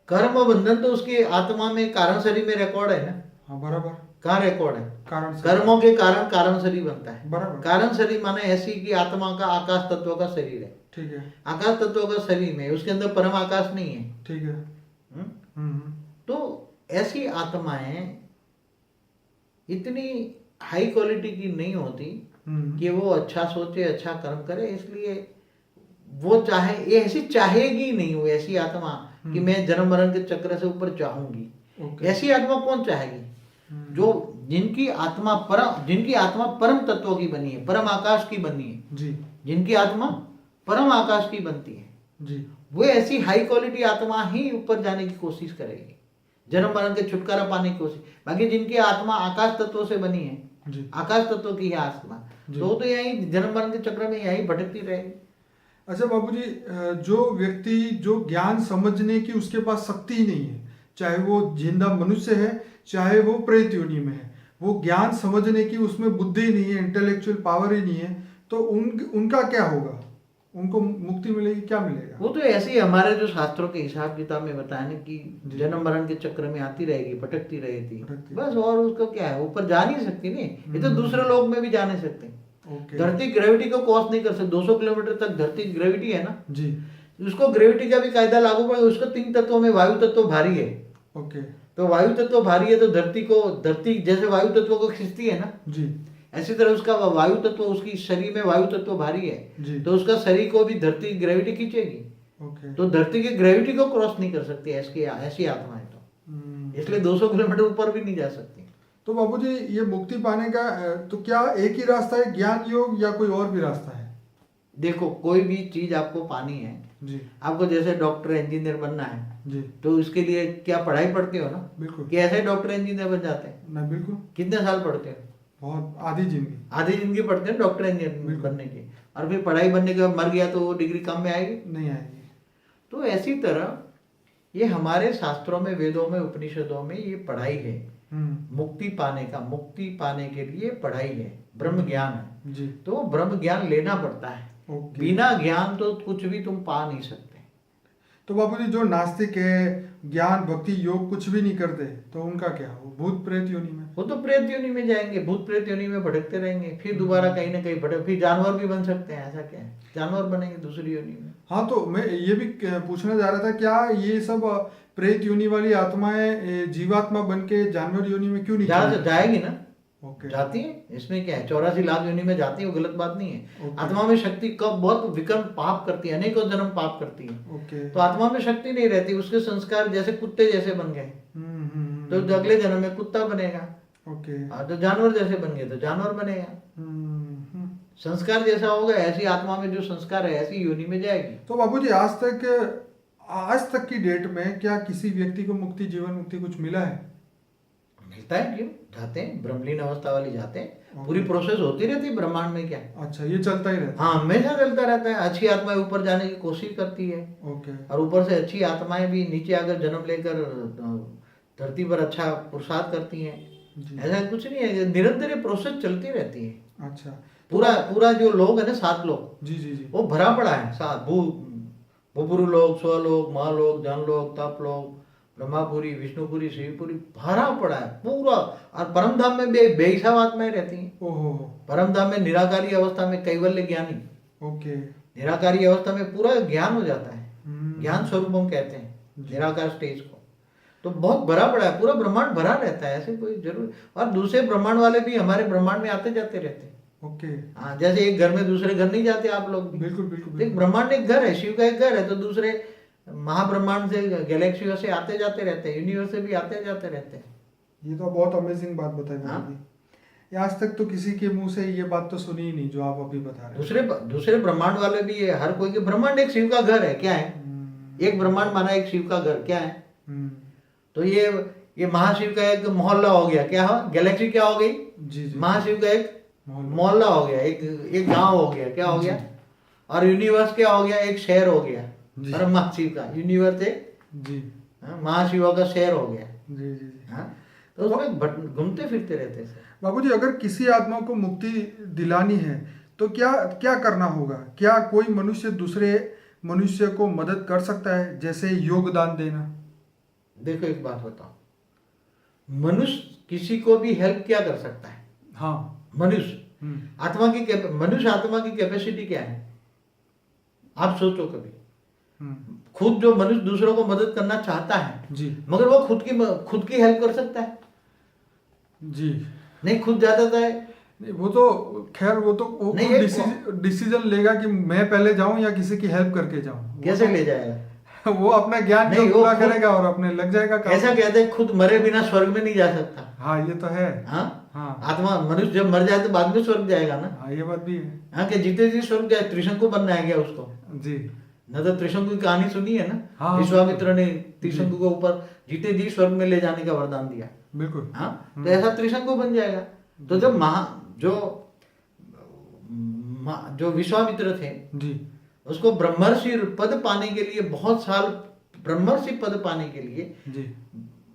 कर्म बंधन तो उसकी आत्मा में कारण शरीर में रिकॉर्ड है ना। हाँ, बराबर, कहाँ रिकॉर्ड है? कारण कर्मों के कारण कारण शरीर बनता है, बराबर। कारण शरीर माने ऐसी कि आत्मा का आकाश तत्व का शरीर है, ठीक है, आकाश तत्व का शरीर में उसके अंदर परम आकाश नहीं है, ठीक है। तो ऐसी आत्माएं इतनी हाई क्वालिटी की नहीं होती कि वो अच्छा सोचे अच्छा कर्म करे, इसलिए वो चाहे, ये ऐसी चाहेगी नहीं, वो ऐसी आत्मा कि मैं जन्म मरण के चक्र से ऊपर चाहूंगी। ऐसी आत्मा कौन चाहेगी? जो जिनकी आत्मा परम तत्व की बनी है, परम आकाश की बनी है जी, जिनकी आत्मा परम आकाश की बनती है जी, वो ऐसी हाई क्वालिटी आत्मा ही ऊपर जाने की कोशिश करेगी, जन्म मरण के छुटकारा पाने की कोशिश। बाकी जिनकी आत्मा आकाश तत्व से बनी है जी, आकाश तत्व की है आत्मा, तो यही जन्म मरण के चक्र में यही भटकती रहेगी। अच्छा बाबूजी, जो व्यक्ति जो ज्ञान समझने की उसके पास शक्ति ही नहीं है, चाहे वो जिंदा मनुष्य है चाहे वो प्रेत योनि में है, वो ज्ञान समझने की उसमें बुद्धि नहीं है, इंटेलेक्चुअल पावर ही नहीं है, तो उनका क्या होगा? उनको मुक्ति मिलेगी, क्या मिलेगा? वो तो ऐसे ही हमारे जो शास्त्रों के हिसाब किताब में बताया ना कि जन्म मरण के चक्र में आती रहेगी, भटकती रहेगी बस, और उसको क्या है, ऊपर जा नहीं सकती नहीं, ये तो दूसरे लोग में भी जा नहीं सकते। धरती ग्रेविटी को क्रॉस नहीं कर सकती, 200 किलोमीटर तक धरती ग्रेविटी है ना जी, उसको ग्रेविटी का भी कायदा लागू पड़ेगा। उसको 3 तत्वों में वायु तत्व भारी है, ओके तो वायु तत्व भारी है तो धरती जैसे वायु तत्व को खींचती है ना, जी ऐसी तरह उसका वायु तत्व, उसकी शरीर में वायु तत्व भारी है, जी तो उसका शरीर को भी धरती ग्रेविटी खींचेगी। ओके तो धरती की ग्रेविटी को क्रॉस नहीं कर सकती ऐसी आत्माएं, तो इसलिए 200 किलोमीटर ऊपर भी नहीं जा सकती। तो बाबूजी ये मुक्ति पाने का तो क्या एक ही रास्ता है, ज्ञान योग, या कोई और भी रास्ता है? देखो, कोई भी चीज आपको पानी है, जी आपको जैसे डॉक्टर इंजीनियर बनना है, जी तो उसके लिए क्या पढ़ाई पढ़ते हो ना, बिल्कुल। कि ऐसे डॉक्टर इंजीनियर बन जाते हैं? ना बिल्कुल, कितने साल पढ़ते हो? बहुत आधी जिंदगी। आधी जिंदगी पढ़ते हैं डॉक्टर इंजीनियर बनने की, और फिर पढ़ाई बनने के बाद मर गया तो वो डिग्री काम में आएगी? नहीं आएगी। तो ऐसी तरह ये हमारे शास्त्रों में, वेदों में, उपनिषदों में ये पढ़ाई है। मुक्ति पाने के लिए पढ़ाई है, ब्रह्म ज्ञान है जी। तो ब्रह्म ज्ञान लेना पड़ता है। ओके। बिना ज्ञान तो कुछ भी तुम पा नहीं सकते। तो बाबूजी जो नास्तिक है, ज्ञान भक्ति योग कुछ भी नहीं करते, तो उनका क्या, वो भूत प्रेत योनि में? वो तो प्रेत योनि में जाएंगे, भूत प्रेत योनि में भटकते रहेंगे, फिर दोबारा कहीं ना कहीं भटक, फिर जानवर भी बन सकते हैं। ऐसा क्या है, जानवर बनेंगे दूसरी योनि में। हाँ, तो मैं ये भी पूछना चाह रहा था, क्या ये सब प्रेत योनि वाली आत्माएं जीवात्मा बन के जानवर योनि में क्यों नहीं जाएगी ना? ओके। जाती है, इसमें क्या है, 84 लाख योनि में जाती है, वो गलत बात नहीं है। ओके। आत्मा में शक्ति कब बहुत विक्रम पाप करती है, अनेकों जन्म पाप करती है। ओके। तो आत्मा में शक्ति नहीं रहती, उसके संस्कार जैसे कुत्ते जैसे बन गए तो अगले जन्म में कुत्ता बनेगा। ओके। तो जानवर जैसे बन गए तो जानवर बनेगा। संस्कार जैसा होगा, ऐसी आत्मा में जो संस्कार है ऐसी योनि में जाएगी। तो बाबूजी आज तक की डेट में क्या किसी व्यक्ति को मुक्ति, जीवन मुक्ति कुछ मिला है? मिलता है, क्यों जाते हैं, ब्रह्मलीन अवस्था वाली जाते हैं। पूरी प्रोसेस होती रहती है ब्रह्मांड में। क्या, अच्छा, ये चलता ही रहता है? हाँ, हमेशा चलता रहता है। अच्छी आत्माएं ऊपर जाने की कोशिश करती है, ओके। और ऊपर से अच्छी आत्माएं भी नीचे आकर जन्म लेकर धरती पर अच्छा पुरुषार्थ करती हैं। ऐसा कुछ नहीं है, निरंतर ये प्रोसेस चलती रहती है। अच्छा। पूरा जो लोग है ना, 7 लोग, जी जी जी, वो भरा पड़ा है। 7 भूपुरु लोग, स्वलोक, महालोक, जनलोक, तपलोक, ब्रह्मापुरी, विष्णुपुरी, शिवपुरी भरा पड़ा है पूरा। और परम धाम में बेहिसाब आत्माएं रहती हैं। ओहो। परम धाम में निराकारी अवस्था में कैवल्य ज्ञानी, ओके। निराकारी अवस्था में पूरा ज्ञान हो जाता है। ज्ञान स्वरूप हम कहते हैं निराकार स्टेज को। तो बहुत भरा पड़ा है, पूरा ब्रह्मांड भरा रहता है, ऐसे कोई जरूर। और दूसरे ब्रह्मांड वाले भी हमारे ब्रह्मांड में आते जाते रहते हैं। ओके। हाँ, जैसे एक घर में दूसरे घर नहीं जाते आप लोग भी। बिल्कुल बिल्कुल। एक ब्रह्मांड एक घर है, शिव का एक घर है, तो दूसरे महाब्रह्मांड से, गैलेक्सियों से आते जाते रहते हैं, यूनिवर्स से भी आते जाते रहते हैं। ये तो बहुत अमेजिंग बात बताई हाँ? बाबूजी। आज तक तो किसी के मुंह से ये बात तो सुनी ही नहीं जो आप अभी बता रहे हैं। दूसरे ब्रह्मांड वाले भी है, हर कोई के ब्रह्मांड एक शिव का घर है। क्या है, एक ब्रह्मांड माना एक शिव का घर। क्या है, तो ये महाशिव का एक मोहल्ला हो गया। क्या हो, गैलेक्सी क्या हो गई? जी जी। महाशिव का एक मोहल्ला हो गया, एक गांव हो गया। क्या हो गया? और यूनिवर्स क्या हो गया? एक शहर हो गया। और महाशिव का यूनिवर्स एक जी, महाशिव का शहर हो गया। जी जी जी। हाँ, तो उसमें घूमते फिरते रहते हैं। बाबूजी, अगर किसी आत्मा को मुक्ति दिलानी है तो क्या क्या करना होगा? क्या कोई मनुष्य दूसरे मनुष्य को मदद कर सकता है, जैसे योगदान देना? देखो, एक बात बताओ, मनुष्य किसी को भी हेल्प क्या कर सकता है? हाँ, मनुष्य मनुष्य आत्मा की कैपेसिटी क्या है? आप सोचो कभी। खुद जो मनुष्य दूसरों को मदद करना चाहता है जी, मगर वो खुद की हेल्प कर सकता है? जी नहीं, खुद जाता है। वो तो खैर वो डिसीजन लेगा कि मैं पहले जाऊं या किसी की हेल्प करके जाऊं। कैसे ले जाएगा? वो अपना ज्ञान नहीं, पूरा करेगा और अपने लग जाएगा काम। ऐसा कहते हैं, खुद मरे बिना स्वर्ग में नहीं जा सकता। हाँ, ये तो है। हाँ, हाँ, आत्मा मनुष्य जब मर जाए तो बाद में स्वर्ग जाएगा ना। हाँ, ये बात भी है। हाँ, कि जीते जी स्वर्ग जाए। त्रिशंकु बनना है क्या उसको? जी, न तो त्रिशंकु की कहानी सुनी है ना। हाँ, विश्वामित्र ने त्रिशंकु को ऊपर जीते जी स्वर्ग में ले जाने का वरदान दिया। बिल्कुल। हाँ, तो ऐसा त्रिशंकु बन जाएगा। तो जब जो विश्वामित्र थे, जी, उसको ब्रह्मर्षि पद पाने के लिए बहुत साल, ब्रह्मर्षि पद पाने के लिए, जी,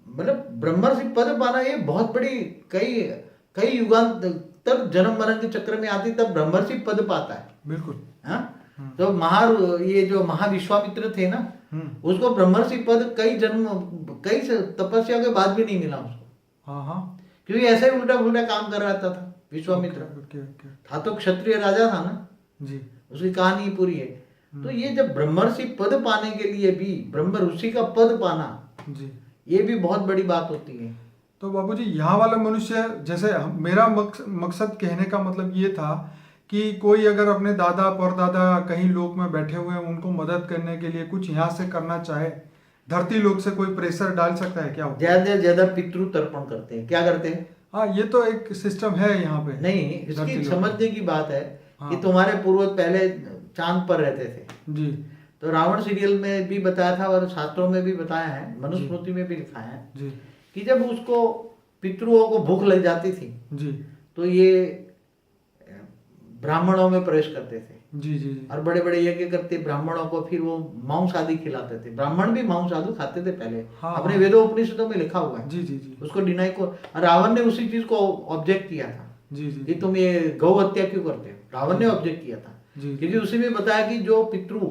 मतलब ब्रह्मर्षि पद पाना ये बहुत बड़ी, कई युगांतर जन्म मरण के चक्र में आती तब ब्रह्मर्षि पद पाता है। बिल्कुल। हाँ, तो ये जो महाविश्वामित्र थे ना, उसको ब्रह्मर्षि पद कई तपस्या के बाद भी नहीं मिला उसको। हाँ हाँ, क्योंकि ऐसे ही उल्टा पुल्टा काम कर रहा था विश्वामित्र। Okay, okay. था तो क्षत्रिय राजा था ना जी, उसकी कहानी पूरी है। तो ये जब ब्रह्मर्षि पद पाने के लिए भी ब्रह्म ऋषि का पद पाना, जी। ये भी बहुत बड़ी बात होती है। तो बाबूजी यहाँ वाला मनुष्य, जैसे मेरा मकसद कहने का मतलब ये था कि कोई अगर अपने दादा परदादा कहीं लोक में बैठे हुए हैं, उनको मदद करने के लिए कुछ यहाँ से करना चाहे, धरती लोक से कोई प्रेशर डाल सकता है क्या? ज्यादा से ज्यादा पितृ तर्पण करते हैं। क्या करते हैं? हाँ, ये तो एक सिस्टम है यहाँ पे। नहीं, धरती इसकी लोक समझने की बात है हाँ। कि तुम्हारे पूर्वज पहले चांद पर रहते थे। जी तो रावण सीरियल में भी बताया था और शास्त्रों में भी बताया है, मनुस्मृति में भी लिखा है जी कि जब उसको पितृओं को भूख लग जाती थी जी तो ये ब्राह्मणों में प्रवेश करते थे जी जी जी और बड़े बड़े यज्ञ करते ब्राह्मणों को, फिर वो मांस आदि खिलाते थे। ब्राह्मण भी मांस आदि खाते थे पहले, हाँ, अपने हाँ। वेदों उपनिषदों में लिखा हुआ है। जी जी जी उसको डिनाई को रावण ने उसी चीज को ऑब्जेक्ट किया था जी जी कि तुम ये गौ हत्या क्यों करते हो। रावण ने ऑब्जेक्ट किया था जी क्योंकि उसी में बताया कि जो पितृ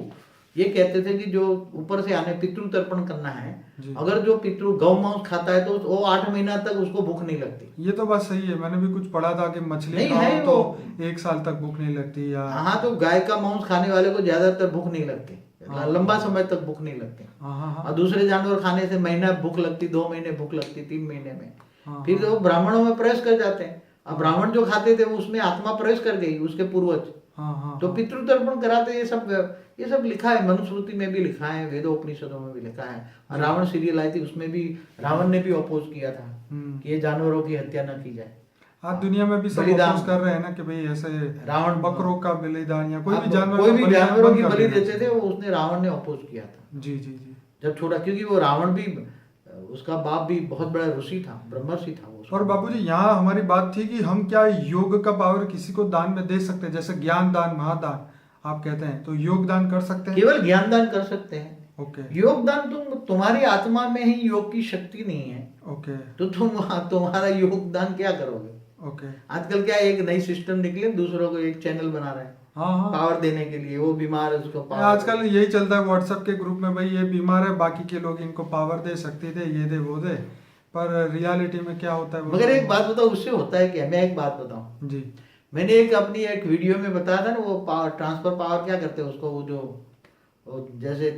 ये कहते थे कि जो ऊपर से आने पितृ तर्पण करना है, जी। अगर जो पितृ गौ मांस खाता है तो वो 8 महीना तक उसको भूख नहीं लगती। ये तो बात सही है। मैंने भी कुछ पढ़ा था कि मछली नहीं खाओ है तो वो। 1 साल तक भूख नहीं लगती या हाँ, तो गाय का मांस खाने वाले को ज्यादातर भूख नहीं लगती, हाँ। लंबा समय तक भूख नहीं लगती। हाँ हाँ और हाँ दूसरे जानवर खाने से महीना भूख लगती, 2 महीने भूख लगती, 3 महीने में हाँ, फिर हाँ। वो ब्राह्मणों में प्रवेश कर जाते हैं। अब ब्राह्मण जो खाते थे उसमें आत्मा प्रवेश कर गई, उसके पूर्वज। हाँ हाँ तो हाँ। पितृ तर्पण कराते, ये सब लिखा है, मनुस्मृति में भी लिखा है, वेदों उपनिषदों में भी लिखा है। और रावण सीरियल आई थी उसमें भी रावण ने भी अपोज किया था कि ये जानवरों की हत्या न की जाए। आज दुनिया में भी सब बलिदान। अपोज कर रहे हैं ना कि भाई ऐसे रावण बकरों का बलिदान या कोई भी अब जानवर कोई का भी बलिदान जानवरों बंद की कर बलि देना देते थे, वो उसने रावण ने अपोज किया था चाहिए। जी जी जी। जब छोटा, क्योंकि वो रावण भी, उसका बाप भी बहुत बड़ा ऋषि था, ब्रह्मर्षि था वो। और बाबूजी यहाँ हमारी बात थी कि हम क्या योग का पावर किसी को दान में दे सकते हैं? जैसे ज्ञान दान, महादान आप कहते हैं, तो योग दान कर सकते हैं? केवल ज्ञान दान कर सकते हैं। ओके योगदान, तुम्हारी आत्मा में ही योग की शक्ति नहीं है ओके तो तुम्हारा योगदान क्या करोगे? ओके। आजकल क्या एक नई सिस्टम निकले, दूसरों को एक चैनल बना रहे हैं हाँ हाँ। पावर देने के लिए। वो बीमार है उसको पावर आजकल यही चलता है व्हाट्सएप के ग्रुप में, भाई ये बीमार है, बाकी के लोग इनको पावर दे सकते थे, ये दे वो दे, पर रियलिटी में क्या होता है वो मगर एक बात बताओ, उससे होता है क्या? मैं एक बात बताऊं, जी मैंने अपनी एक वीडियो में बताया था ना, वो पावर ट्रांसफर पावर क्या करते हैं उसको, वो जैसे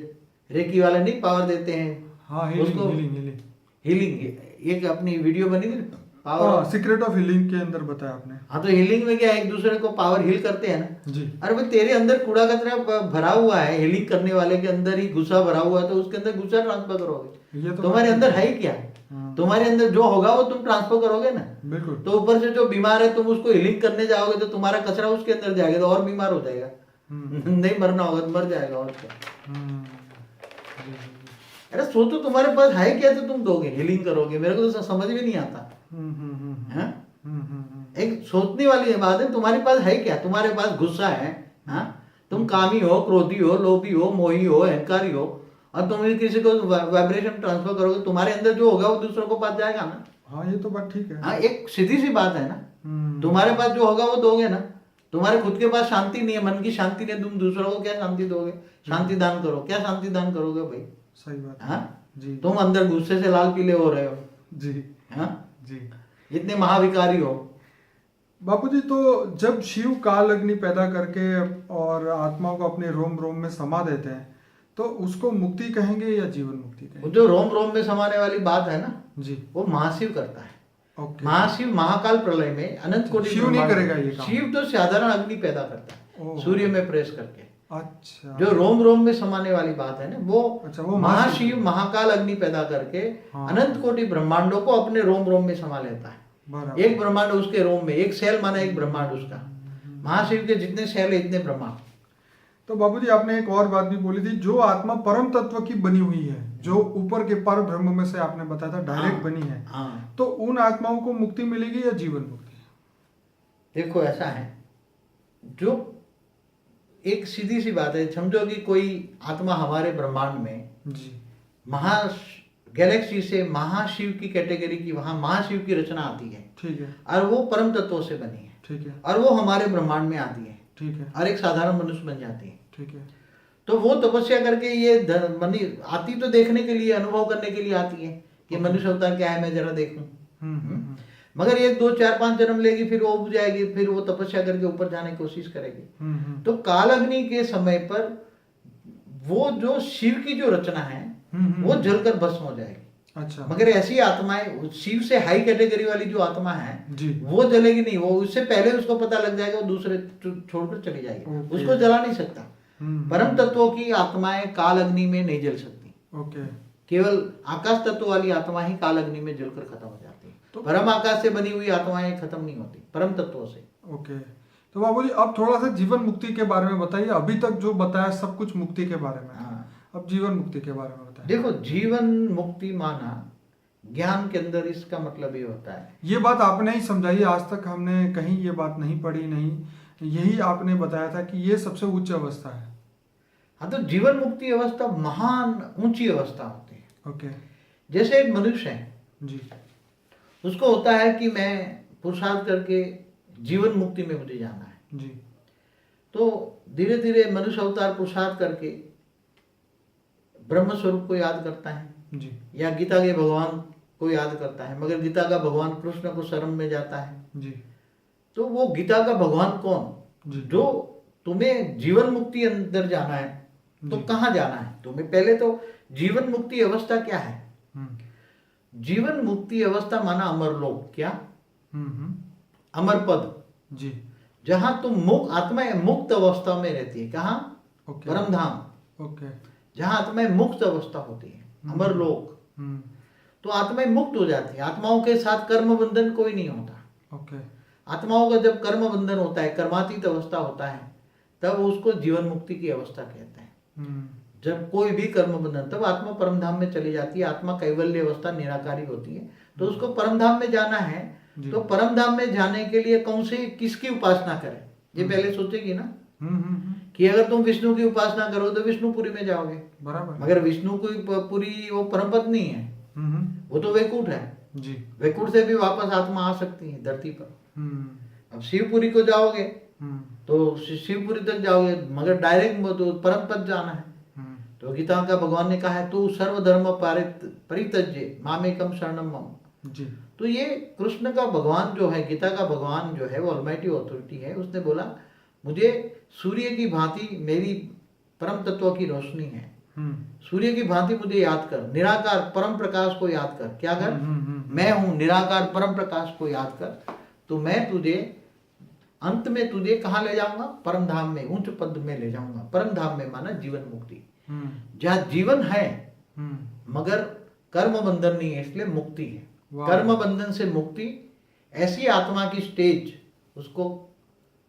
रेकी वाले नहीं पावर देते हैं हाँ, हीलिंग उसको, हीलिंग हीलिंग। हीलिंग। एक अपनी वीडियो बनी थी पावर। हाँ, सीक्रेट ऑफ हीलिंग के अंदर बताया आपने। हाँ, तो हीलिंग में क्या है, एक दूसरे को पावर हील करते हैं ना। जी। अरे भाई, तेरे अंदर कूड़ा कचरा भरा हुआ है, हीलिंग करने वाले के अंदर ही गुस्सा भरा हुआ है, तो उसके अंदर गुस्सा ट्रांसफर करोगे? ये तो तुम्हारे अंदर है ही क्या? हाँ। तुम्हारे अंदर जो होगा वो तुम ट्रांसफर करोगे ना। बिल्कुल। तो ऊपर से जो बीमार है, तुम उसको हीलिंग करने जाओगे तो तुम्हारा कचरा उसके अंदर जाएगा तो और बीमार हो जाएगा। नहीं मरना होगा तो मर जाएगा और क्या। जी, जी, अरे सोचो, तुम्हारे पास है क्या तो तुम दोगे, हीलिंग करोगे? मेरे को तो समझ में नहीं आता है। एक सोचने वाली बात है, तुम्हारे पास है क्या? तुम्हारे पास गुस्सा है, हाँ? तुम कामी हो, क्रोधी हो, लोभी हो, मोही हो, अहंकारी हो, और तुम किसी को वाइब्रेशन ट्रांसफर करोगे, तुम्हारे अंदर जो होगा वो दूसरों को पास जाएगा ना। हाँ, ये तो बात ठीक है। हाँ, एक सीधी सी बात है ना। तुम्हारे पास जो होगा वो दोगे ना। तुम्हारे खुद के पास शांति नहीं है, मन की शांति नहीं, तुम दूसरों को क्या शांति दोगे? शांति दान करो। क्या शांति दान करोगे भाई? सही बात है। हाँ जी तुम अंदर गुस्से से लाल पीले हो रहे हो, जी हाँ, जी। इतने महाविकारी हो। बापूजी, तो जब शिव काल अग्नि पैदा करके और आत्माओं को अपने रोम रोम में समा देते हैं, तो उसको मुक्ति कहेंगे या जीवन मुक्ति वो कहेंगे? जो रोम रोम में समाने वाली बात है ना, जी वो महाशिव करता है। ओके। महाशिव महाकाल प्रलय में अनंत कोटि शिव नहीं ब्रह्मांड- करेगा ये काम? शिव तो साधारण अग्नि पैदा करता है ओह। सूर्य में प्रेस करके। अच्छा। जो रोम रोम में समाने वाली बात है ना, वो अच्छा, वो महाशिव महाकाल अग्नि पैदा करके हाँ। अनंत कोटि ब्रह्मांडों को अपने रोम रोम में समा लेता है। बराबर। एक ब्रह्मांड उसके रोम में, एक सेल माना एक ब्रह्मांड उसका। महाशिव के जितने सेल है इतने ब्रह्मांड। तो बाबूजी, आपने एक और बात भी बोली थी, जो आत्मा परम तत्व की बनी हुई है, जो ऊपर के पर ब्रह्म में से आपने बताया था डायरेक्ट हाँ, बनी है, हाँ। तो उन आत्माओं को मुक्ति मिलेगी या जीवन मुक्ति? देखो ऐसा है, जो एक सीधी सी बात है, समझो कि कोई आत्मा हमारे ब्रह्मांड में जी महा गैलेक्सी से महाशिव की कैटेगरी की, वहां महाशिव की रचना आती है, ठीक है और वो परम तत्वों से बनी है, ठीक है और वो हमारे ब्रह्मांड में आती है, ठीक है और एक साधारण मनुष्य बन जाती है। ठीक है। तो वो तपस्या करके ये आती तो देखने के लिए, अनुभव करने के लिए आती है कि मनुष्य अवतार क्या है, मैं जरा देखूं। मगर ये 2 4 5 जन्म लेगी, फिर वो उब जाएगी, फिर वो तपस्या करके ऊपर जाने की कोशिश करेगी। तो काल अग्नि के समय पर वो जो शिव की जो रचना है वो जलकर भस्म हो जाएगी। अच्छा। मगर ऐसी आत्माएं शिव से हाई कैटेगरी वाली जो आत्मा है जी। वो जलेगी नहीं, वो उससे पहले उसको पता लग जाएगा, वो दूसरे छोड़कर चली जाएगी, ओके। उसको जला नहीं सकता। परम तत्वों की आत्माएं काल अग्नि में नहीं जल सकती। ओके। केवल आकाश तत्व वाली आत्मा ही काल अग्नि में जलकर खत्म हो जाती है। तो परम आकाश से बनी हुई आत्माएं खत्म नहीं होती परम तत्वों से। ओके। तो बाबूजी अब थोड़ा सा जीवन मुक्ति के बारे में बताइए। अभी तक जो बताया सब कुछ मुक्ति के बारे में, अब जीवन मुक्ति के बारे में बताइए। देखो, जीवन मुक्ति माना ज्ञान के अंदर इसका मतलब ये होता है, ये बात आपने ही समझाई, आज तक हमने कहीं ये बात नहीं पढ़ी, नहीं, यही आपने बताया था कि ये सबसे उच्च अवस्था है। हाँ, तो जीवन मुक्ति अवस्था महान ऊंची अवस्था होती है। ओके। जैसे एक मनुष्य है जी। उसको होता है कि मैं पुरुषार्थ करके जीवन मुक्ति में मुझे जाना है। जी। तो धीरे धीरे मनुष्य अवतार पुरुषार्थ करके ब्रह्म स्वरूप को याद करता है जी। या गीता के भगवान को याद करता है, मगर गीता का भगवान कृष्ण को शरण में जाता है। जी। तो वो गीता का भगवान कौन? जी। जो तुम्हें जीवन मुक्ति अंदर जाना है तो जी। कहाँ जाना है तुम्हें? पहले तो जीवन मुक्ति अवस्था क्या है? जीवन मुक्ति अवस्था माना अमरलोक। क्या? अमर पद। जी। जहां तुम आत्मा मुक्त अवस्था में रहती है। कहाँ? ओके। परम धाम। ओके। जहां आत्मा मुक्त अवस्था होती है, अमर लोक। तो आत्माएं मुक्त हो जाती है। आत्माओं के साथ कर्म बंधन कोई नहीं होता। ओके। आत्माओं का जब कर्म बंधन होता है, कर्मातीत अवस्था होता है, तब उसको जीवन मुक्ति की अवस्था कहते हैं। जब कोई भी कर्म बंधन, तब आत्मा परम धाम में चली जाती है। आत्मा कैवल्य अवस्था निराकारी होती है। तो उसको परम धाम में जाना है, तो परम धाम में जाने के लिए कौन से किसकी उपासना करें, ये पहले सोचेगी ना। कि अगर तुम विष्णु की उपासना करो तो विष्णुपुरी में जाओगे, बराबर। मगर विष्णु की पुरी वो परम पद नहीं है, वो तो वैकुंठ है। जी। वैकुंठ से भी वापस आत्मा आ सकती है धरती पर। अब शिवपुरी को जाओगे तो शिवपुरी तक जाओगे, मगर डायरेक्ट तो परम पद जाना है। तो गीता का भगवान ने कहा है, तू सर्वधर्म परित्यज्य मामेकम शरणम मम। जी। तो ये कृष्ण का भगवान जो है, गीता का भगवान जो है, वो ऑलमाइटी ऑथोरिटी है। उसने बोला, मुझे सूर्य की भांति मेरी परम तत्व की रोशनी है, सूर्य की भांति मुझे याद कर, निराकार परम प्रकाश को याद कर। क्या कर? मैं हूं निराकार परम प्रकाश को याद कर, तो मैं तुझे अंत में तुझे कहाँ ले जाऊंगा? परम धाम में, उच्च पद में ले जाऊंगा। परम धाम में माना जीवन मुक्ति, जहाँ जीवन है मगर कर्म बंधन नहीं है, इसलिए मुक्ति है। कर्म बंधन से मुक्ति, ऐसी आत्मा की स्टेज, उसको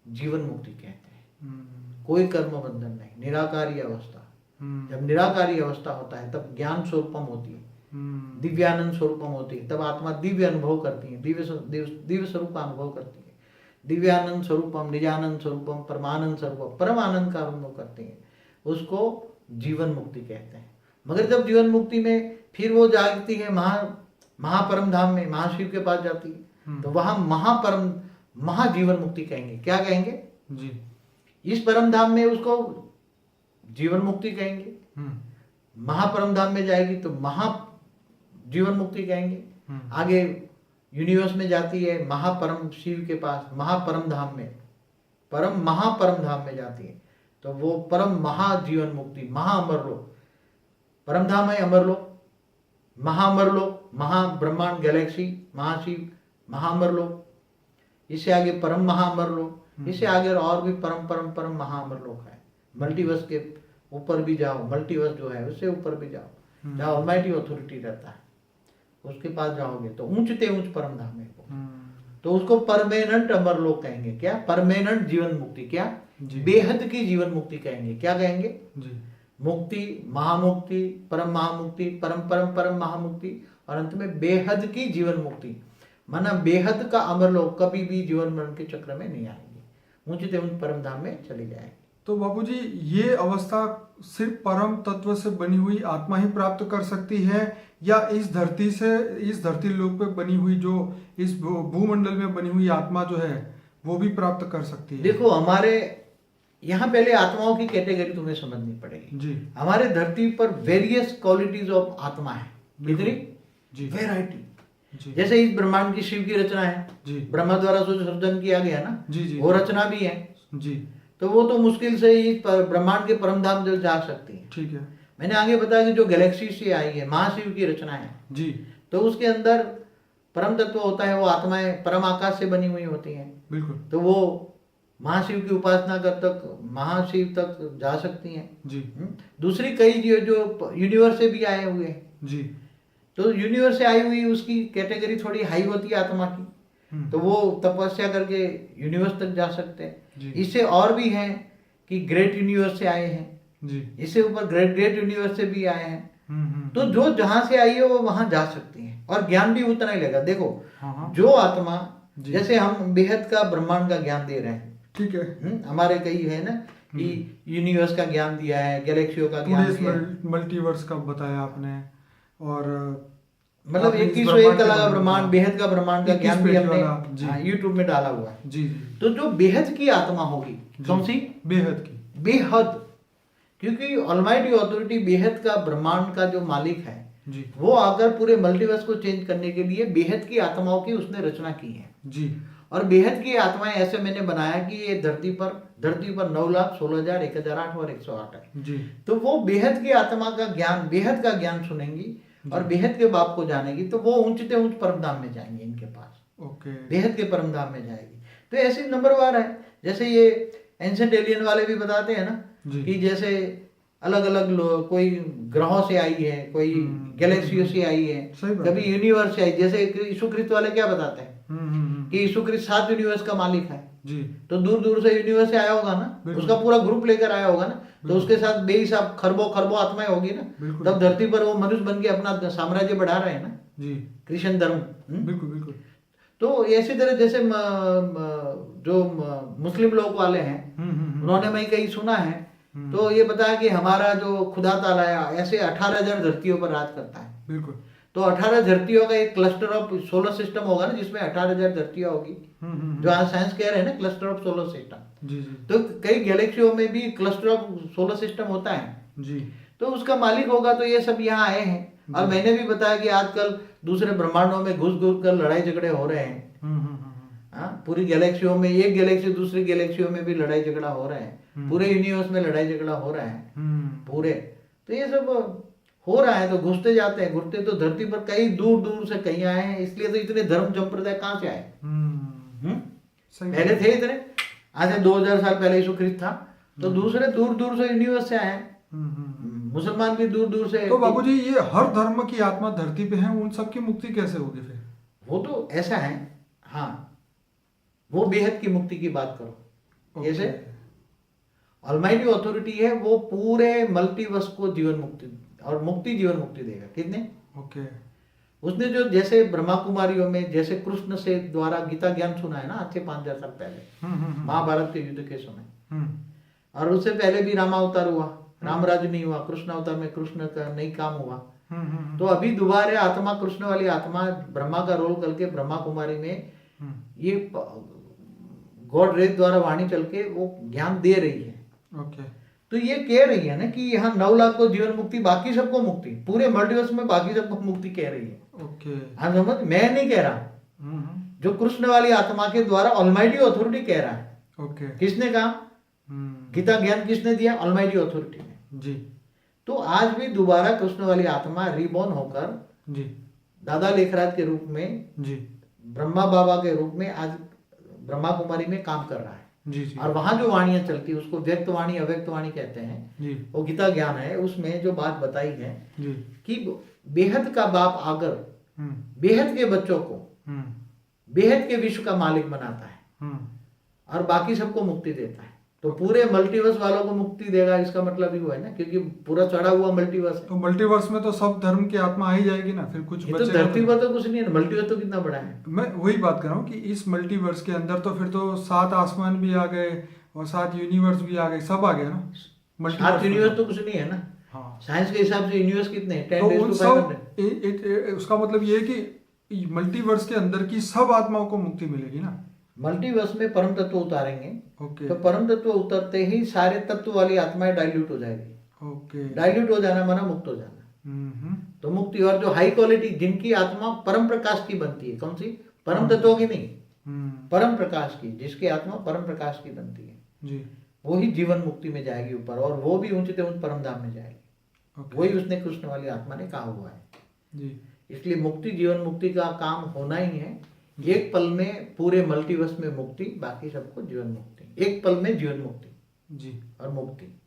जीवन मुक्ति कहते हैं। कोई कर्म बंधन नहीं, निराकारी अवस्था। जब निराकारी अवस्था होता है तब ज्ञान स्वरूपम होती है, दिव्यानंद स्वरूपम होती है। तब आत्मा दिव्य अनुभव करती है, दिव्य स्वरूप का अनुभव करती है। दिव्यानंद स्वरूपम, निजानंद स्वरूपम, परमानंद स्वरूपम, परम आनंद का अनुभव करती है, उसको जीवन मुक्ति कहते हैं। मगर जब जीवन मुक्ति में फिर वो जागती है महापरम धाम में, महाशिव के पास जाती है, तो वहां महाजीवन मुक्ति कहेंगे। क्या कहेंगे? जी। इस परम धाम में उसको जीवन मुक्ति कहेंगे, महापरम धाम में जाएगी तो जीवन मुक्ति कहेंगे। आगे यूनिवर्स में जाती है, महापरम शिव के पास, महापरम धाम में, महापरम धाम में जाती है, तो वो परम महाजीवन मुक्ति, महाअमरलोक। परम धाम है अमरलोक, महाअमरलोक, महाब्रह्मांड गैलेक्सी, महाशिव, महाअमरलोक। इससे आगे परम महाअमरलोक, इससे आगे और भी परम परम परम महाअमरलोक है। मल्टीवर्स के ऊपर भी जाओ, मल्टीवर्स जो है उससे ऊपर भी जाओ, जहाँ ऑलमाइटी ऑथोरिटी रहता है, उसके पास जाओगे तो ऊंचते ऊंच परम धाम है वो। तो उसको परमानेंट अमरलोक कहेंगे। क्या? परमानेंट जीवन मुक्ति। क्या? बेहद की जीवन मुक्ति कहेंगे। क्या कहेंगे? जी। मुक्ति, महामुक्ति, परम महामुक्ति, परम परम परम महामुक्ति, और अंत में बेहद की जीवन मुक्ति, माना बेहद का अमरलोक। कभी भी जीवन मरण के चक्र में नहीं आएंगे, ऊंचते ऊंच परम धाम में चली जाएंगे। तो बाबूजी, ये अवस्था सिर्फ परम तत्व से बनी हुई आत्मा ही प्राप्त कर सकती है, या इस धरती लोक पे बनी हुई, जो इस भूमंडल में बनी हुई आत्मा जो है वो भी प्राप्त कर सकती है? देखो, हमारे यहाँ पहले आत्माओं की कैटेगरी तुम्हें समझनी पड़ेगी जी। हमारे धरती पर वेरियस क्वालिटीज ऑफ आत्मा है। कितनी? जी। वेराइटी। जैसे इस ब्रह्मांड की शिव की रचना है, जी। ब्रह्मा द्वारा जो सृजन किया गया ना, जी जी, वो रचना भी है। जी। तो वो तो मुश्किल से ही ब्रह्मांड के परम धाम जो जा सकती है। ठीक है मैंने आगे बताया कि जो गैलेक्सी से आई है, महाशिव की रचना है, जी, तो उसके अंदर परम तत्व होता है, वो आत्माएं परम आकाश से बनी हुई होती हैं। बिल्कुल तो वो महाशिव की उपासना कर तक महाशिव तक जा सकती हैं। जी दूसरी कई जो यूनिवर्स से भी आए हुए हैं, जी तो यूनिवर्स से आई हुई उसकी कैटेगरी थोड़ी हाई होती है आत्मा की, तो वो तपस्या करके यूनिवर्स तक जा सकते जी। हैं। इससे और भी हैं कि ग्रेट यूनिवर्स से आए हैं, जी इससे ऊपर ग्रेट यूनिवर्स से भी आए हैं। हम्म। तो जो जहां से आई है वो वहां जा सकती है और ज्ञान भी उतना ही लेगा। देखो हाँ। जो आत्मा, जी। जैसे हम बेहद का ब्रह्मांड का ज्ञान दे रहे हैं, ठीक है हमारे कई है ना कि यूनिवर्स का ज्ञान दिया है, गैलेक्सियों का ज्ञान दिया है, मल्टीवर्स का बताया आपने, और मतलब आपने इस 2101 का के लगा बारे में ब्रह्मांड, बताया। बेहद का ब्रह्मांड का 21 ज्ञान भी पेटी वाला, हमने जी। यूट्यूब में डाला हुआ है। जी तो जो बेहद की आत्मा होगी, कौन सी? बेहद की, बेहद, क्योंकि ऑलमाइटी अथॉरिटी बेहद का ब्रह्मांड का जो मालिक है, जी वो आकर पूरे मल्टीवर्स को चेंज करने के लिए बेहद की आत्माओं की उसने रचना की है। जी और बेहद की आत्माएं ऐसे मैंने बनाया कि ये धरती पर 9,16,000, 1,008 और 108 है। जी तो वो बेहद की आत्मा का ज्ञान, बेहद का ज्ञान सुनेंगी और बेहद के बाप को जानेगी, तो वो ऊंचते ऊंच परमधाम में जाएंगे इनके पास, ओके बेहद के परमधाम में जाएगी। तो ऐसे नंबरवार है। जैसे ये एंशिएंट एलियन वाले भी बताते हैं ना जी। कि जैसे अलग अलग कोई ग्रहों से आई है, कोई गैलेक्सियों से आई है, सही बात कभी यूनिवर्स से आई। जैसे यीशु ख्रिस्त वाले क्या बताते हैं हम्म। कि यीशु ख्रिस्त 7 यूनिवर्स का मालिक है। जी तो दूर दूर से यूनिवर्स से आया होगा ना, बिल्कुल। उसका पूरा ग्रुप लेकर आया होगा ना, तो बिल्कुल। उसके साथ बेहिसाब खरबों खरबों आत्माएं होगी ना, बिल्कुल। तब धरती पर वो मनुष्य बन के अपना साम्राज्य बढ़ा रहे हैं ना, जी क्रिश्चियन धर्म। बिल्कुल बिल्कुल। तो ऐसी तरह जैसे जो मुस्लिम लोग वाले हैं, उन्होंने मैं कहीं सुना है, तो ये बताया कि हमारा जो खुदा ताला है ऐसे 18,000 धरतियों पर राज करता है। बिल्कुल। तो 18 धरतियों का एक क्लस्टर ऑफ सोलर सिस्टम होगा ना, जिसमें 18,000 धरतियां होगी, जो आज साइंस कह रहे हैं ना क्लस्टर ऑफ सोलर सिस्टम। जी जी तो कई गैलेक्सियों में भी क्लस्टर ऑफ सोलर सिस्टम होता है, जी तो उसका मालिक होगा। तो ये सब यहाँ आए हैं। और मैंने भी बताया कि आजकल दूसरे ब्रह्मांडों में घुस घुस कर लड़ाई झगड़े हो रहे हैं। पूरी गैलेक्सियों में, एक गैलेक्सी दूसरी गैलेक्सियों में भी लड़ाई झगड़ा हो रहा है, पूरे यूनिवर्स में लड़ाई झगड़ा हो रहा है पूरे। तो ये सब हो रहा है, तो घुसते जाते हैं, घुसते तो धरती पर कई दूर दूर से कहीं आए हैं। इसलिए तो इतने धर्म संप्रदाय कहाँ से आए? पहले थे इतने, आज से 2000 साल पहले यीशु ख्रिस्त था, तो दूसरे दूर दूर से यूनिवर्स से आए हैं। मुसलमान भी दूर दूर से। तो बाबूजी ये हर धर्म की आत्मा धरती पे है, उन सब की मुक्ति कैसे होगी फिर? वो तो ऐसा है, हाँ, वो बेहद की मुक्ति की बात करो। जैसे ऑलमाइटी अथॉरिटी है, वो पूरे मल्टीवर्स को जीवन मुक्ति और मुक्ति जीवन मुक्ति देगा। कितने? ओके। उसने जो जैसे ब्रह्मा कुमारियों में जैसे कृष्ण से द्वारा गीता ज्ञान सुना है ना, आज से 5,000 साल पहले, महाभारत के युद्ध के समय, और उससे पहले भी रामावतार हुआ, रामराज नहीं हुआ, कृष्ण अवतार में कृष्ण का नहीं काम हुआ। तो अभी दोबारा आत्मा, कृष्ण वाली आत्मा ब्रह्मा का रोल करके ब्रह्मा कुमारी में ये गॉड रेस द्वारा वाणी चल के वो ज्ञान दे रही है। ओके। तो ये कह रही है ना कि यहाँ 9 लाख को जीवन मुक्ति, बाकी सबको मुक्ति, पूरे मल्टीवर्स में बाकी सबको मुक्ति कह रही है। ओके। हाँ समझ, मैं नहीं कह रहा, जो कृष्ण वाली आत्मा के द्वारा ऑलमाइटी अथॉरिटी कह रहा है। ओके। किसने कहा? गीता ज्ञान किसने दिया? ऑलमाइटी अथॉरिटी ने। जी। तो आज भी दोबारा कृष्ण वाली आत्मा रिबॉर्न होकर जी दादा लेखराज के रूप में, जी ब्रह्मा बाबा के रूप में आज ब्रह्मा कुमारी में काम कर रहा है। जी जी। और वहां जो वाणियां चलती है उसको व्यक्त वाणी अव्यक्त वाणी कहते हैं। जी। वो गीता ज्ञान है, उसमें जो बात बताई है जी कि बेहद का बाप आकर बेहद के बच्चों को बेहद के विश्व का मालिक बनाता है और बाकी सबको मुक्ति देता है। तो पूरे मल्टीवर्स वालों को मुक्ति देगा, इसका मतलब ही वो है ना, क्योंकि पूरा चढ़ा हुआ मल्टीवर्स है। तो मल्टीवर्स में तो सब धर्म की आत्मा आ ही जाएगी ना, फिर कुछ ये तो बचेगा धरती पर तो कुछ नहीं है, मल्टीवर्स तो कितना बड़ा है। मैं वही बात कर रहा हूँ कि इस मल्टीवर्स के अंदर तो फिर तो 7 आसमान भी आ गए और 7 यूनिवर्स भी आ गए, सब आ गया ना। 7 यूनिवर्स तो कुछ नहीं है ना। हाँ। साइंस के हिसाब से यूनिवर्स कितने हैं? 10 तो raised उन to सब 500। उसका मतलब ये है कि मल्टीवर्स के अंदर की सब आत्माओं को मुक्ति मिलेगी ना। मल्टीवर्स में परम तत्व उतारेंगे, ओके। तो परम तत्व उतरते ही सारे तत्व वाली आत्माएं डाइल्यूट हो जाएगी। ओके। डाइल्यूट हो जाना माना मुक्त हो जाना। तो मुक्ति, और जो हाई क्वालिटी जिनकी आत्मा परम प्रकाश की बनती है, कौन सी? परम तत्वों की नहीं, परम प्रकाश की, जिसकी आत्मा परम प्रकाश की बनती है। जी। वो ही जीवन मुक्ति में जाएगी ऊपर, और वो भी ऊंचे ऊंच परम धाम में जाएगी। ओके वही उसने कृष्ण वाली आत्मा ने कहा हुआ है। जी इसलिए मुक्ति जीवन मुक्ति का काम होना ही है। एक पल में पूरे मल्टीवर्स में मुक्ति, बाकी सबको जीवन मुक्ति, एक पल में जीवन मुक्ति जी और मुक्ति।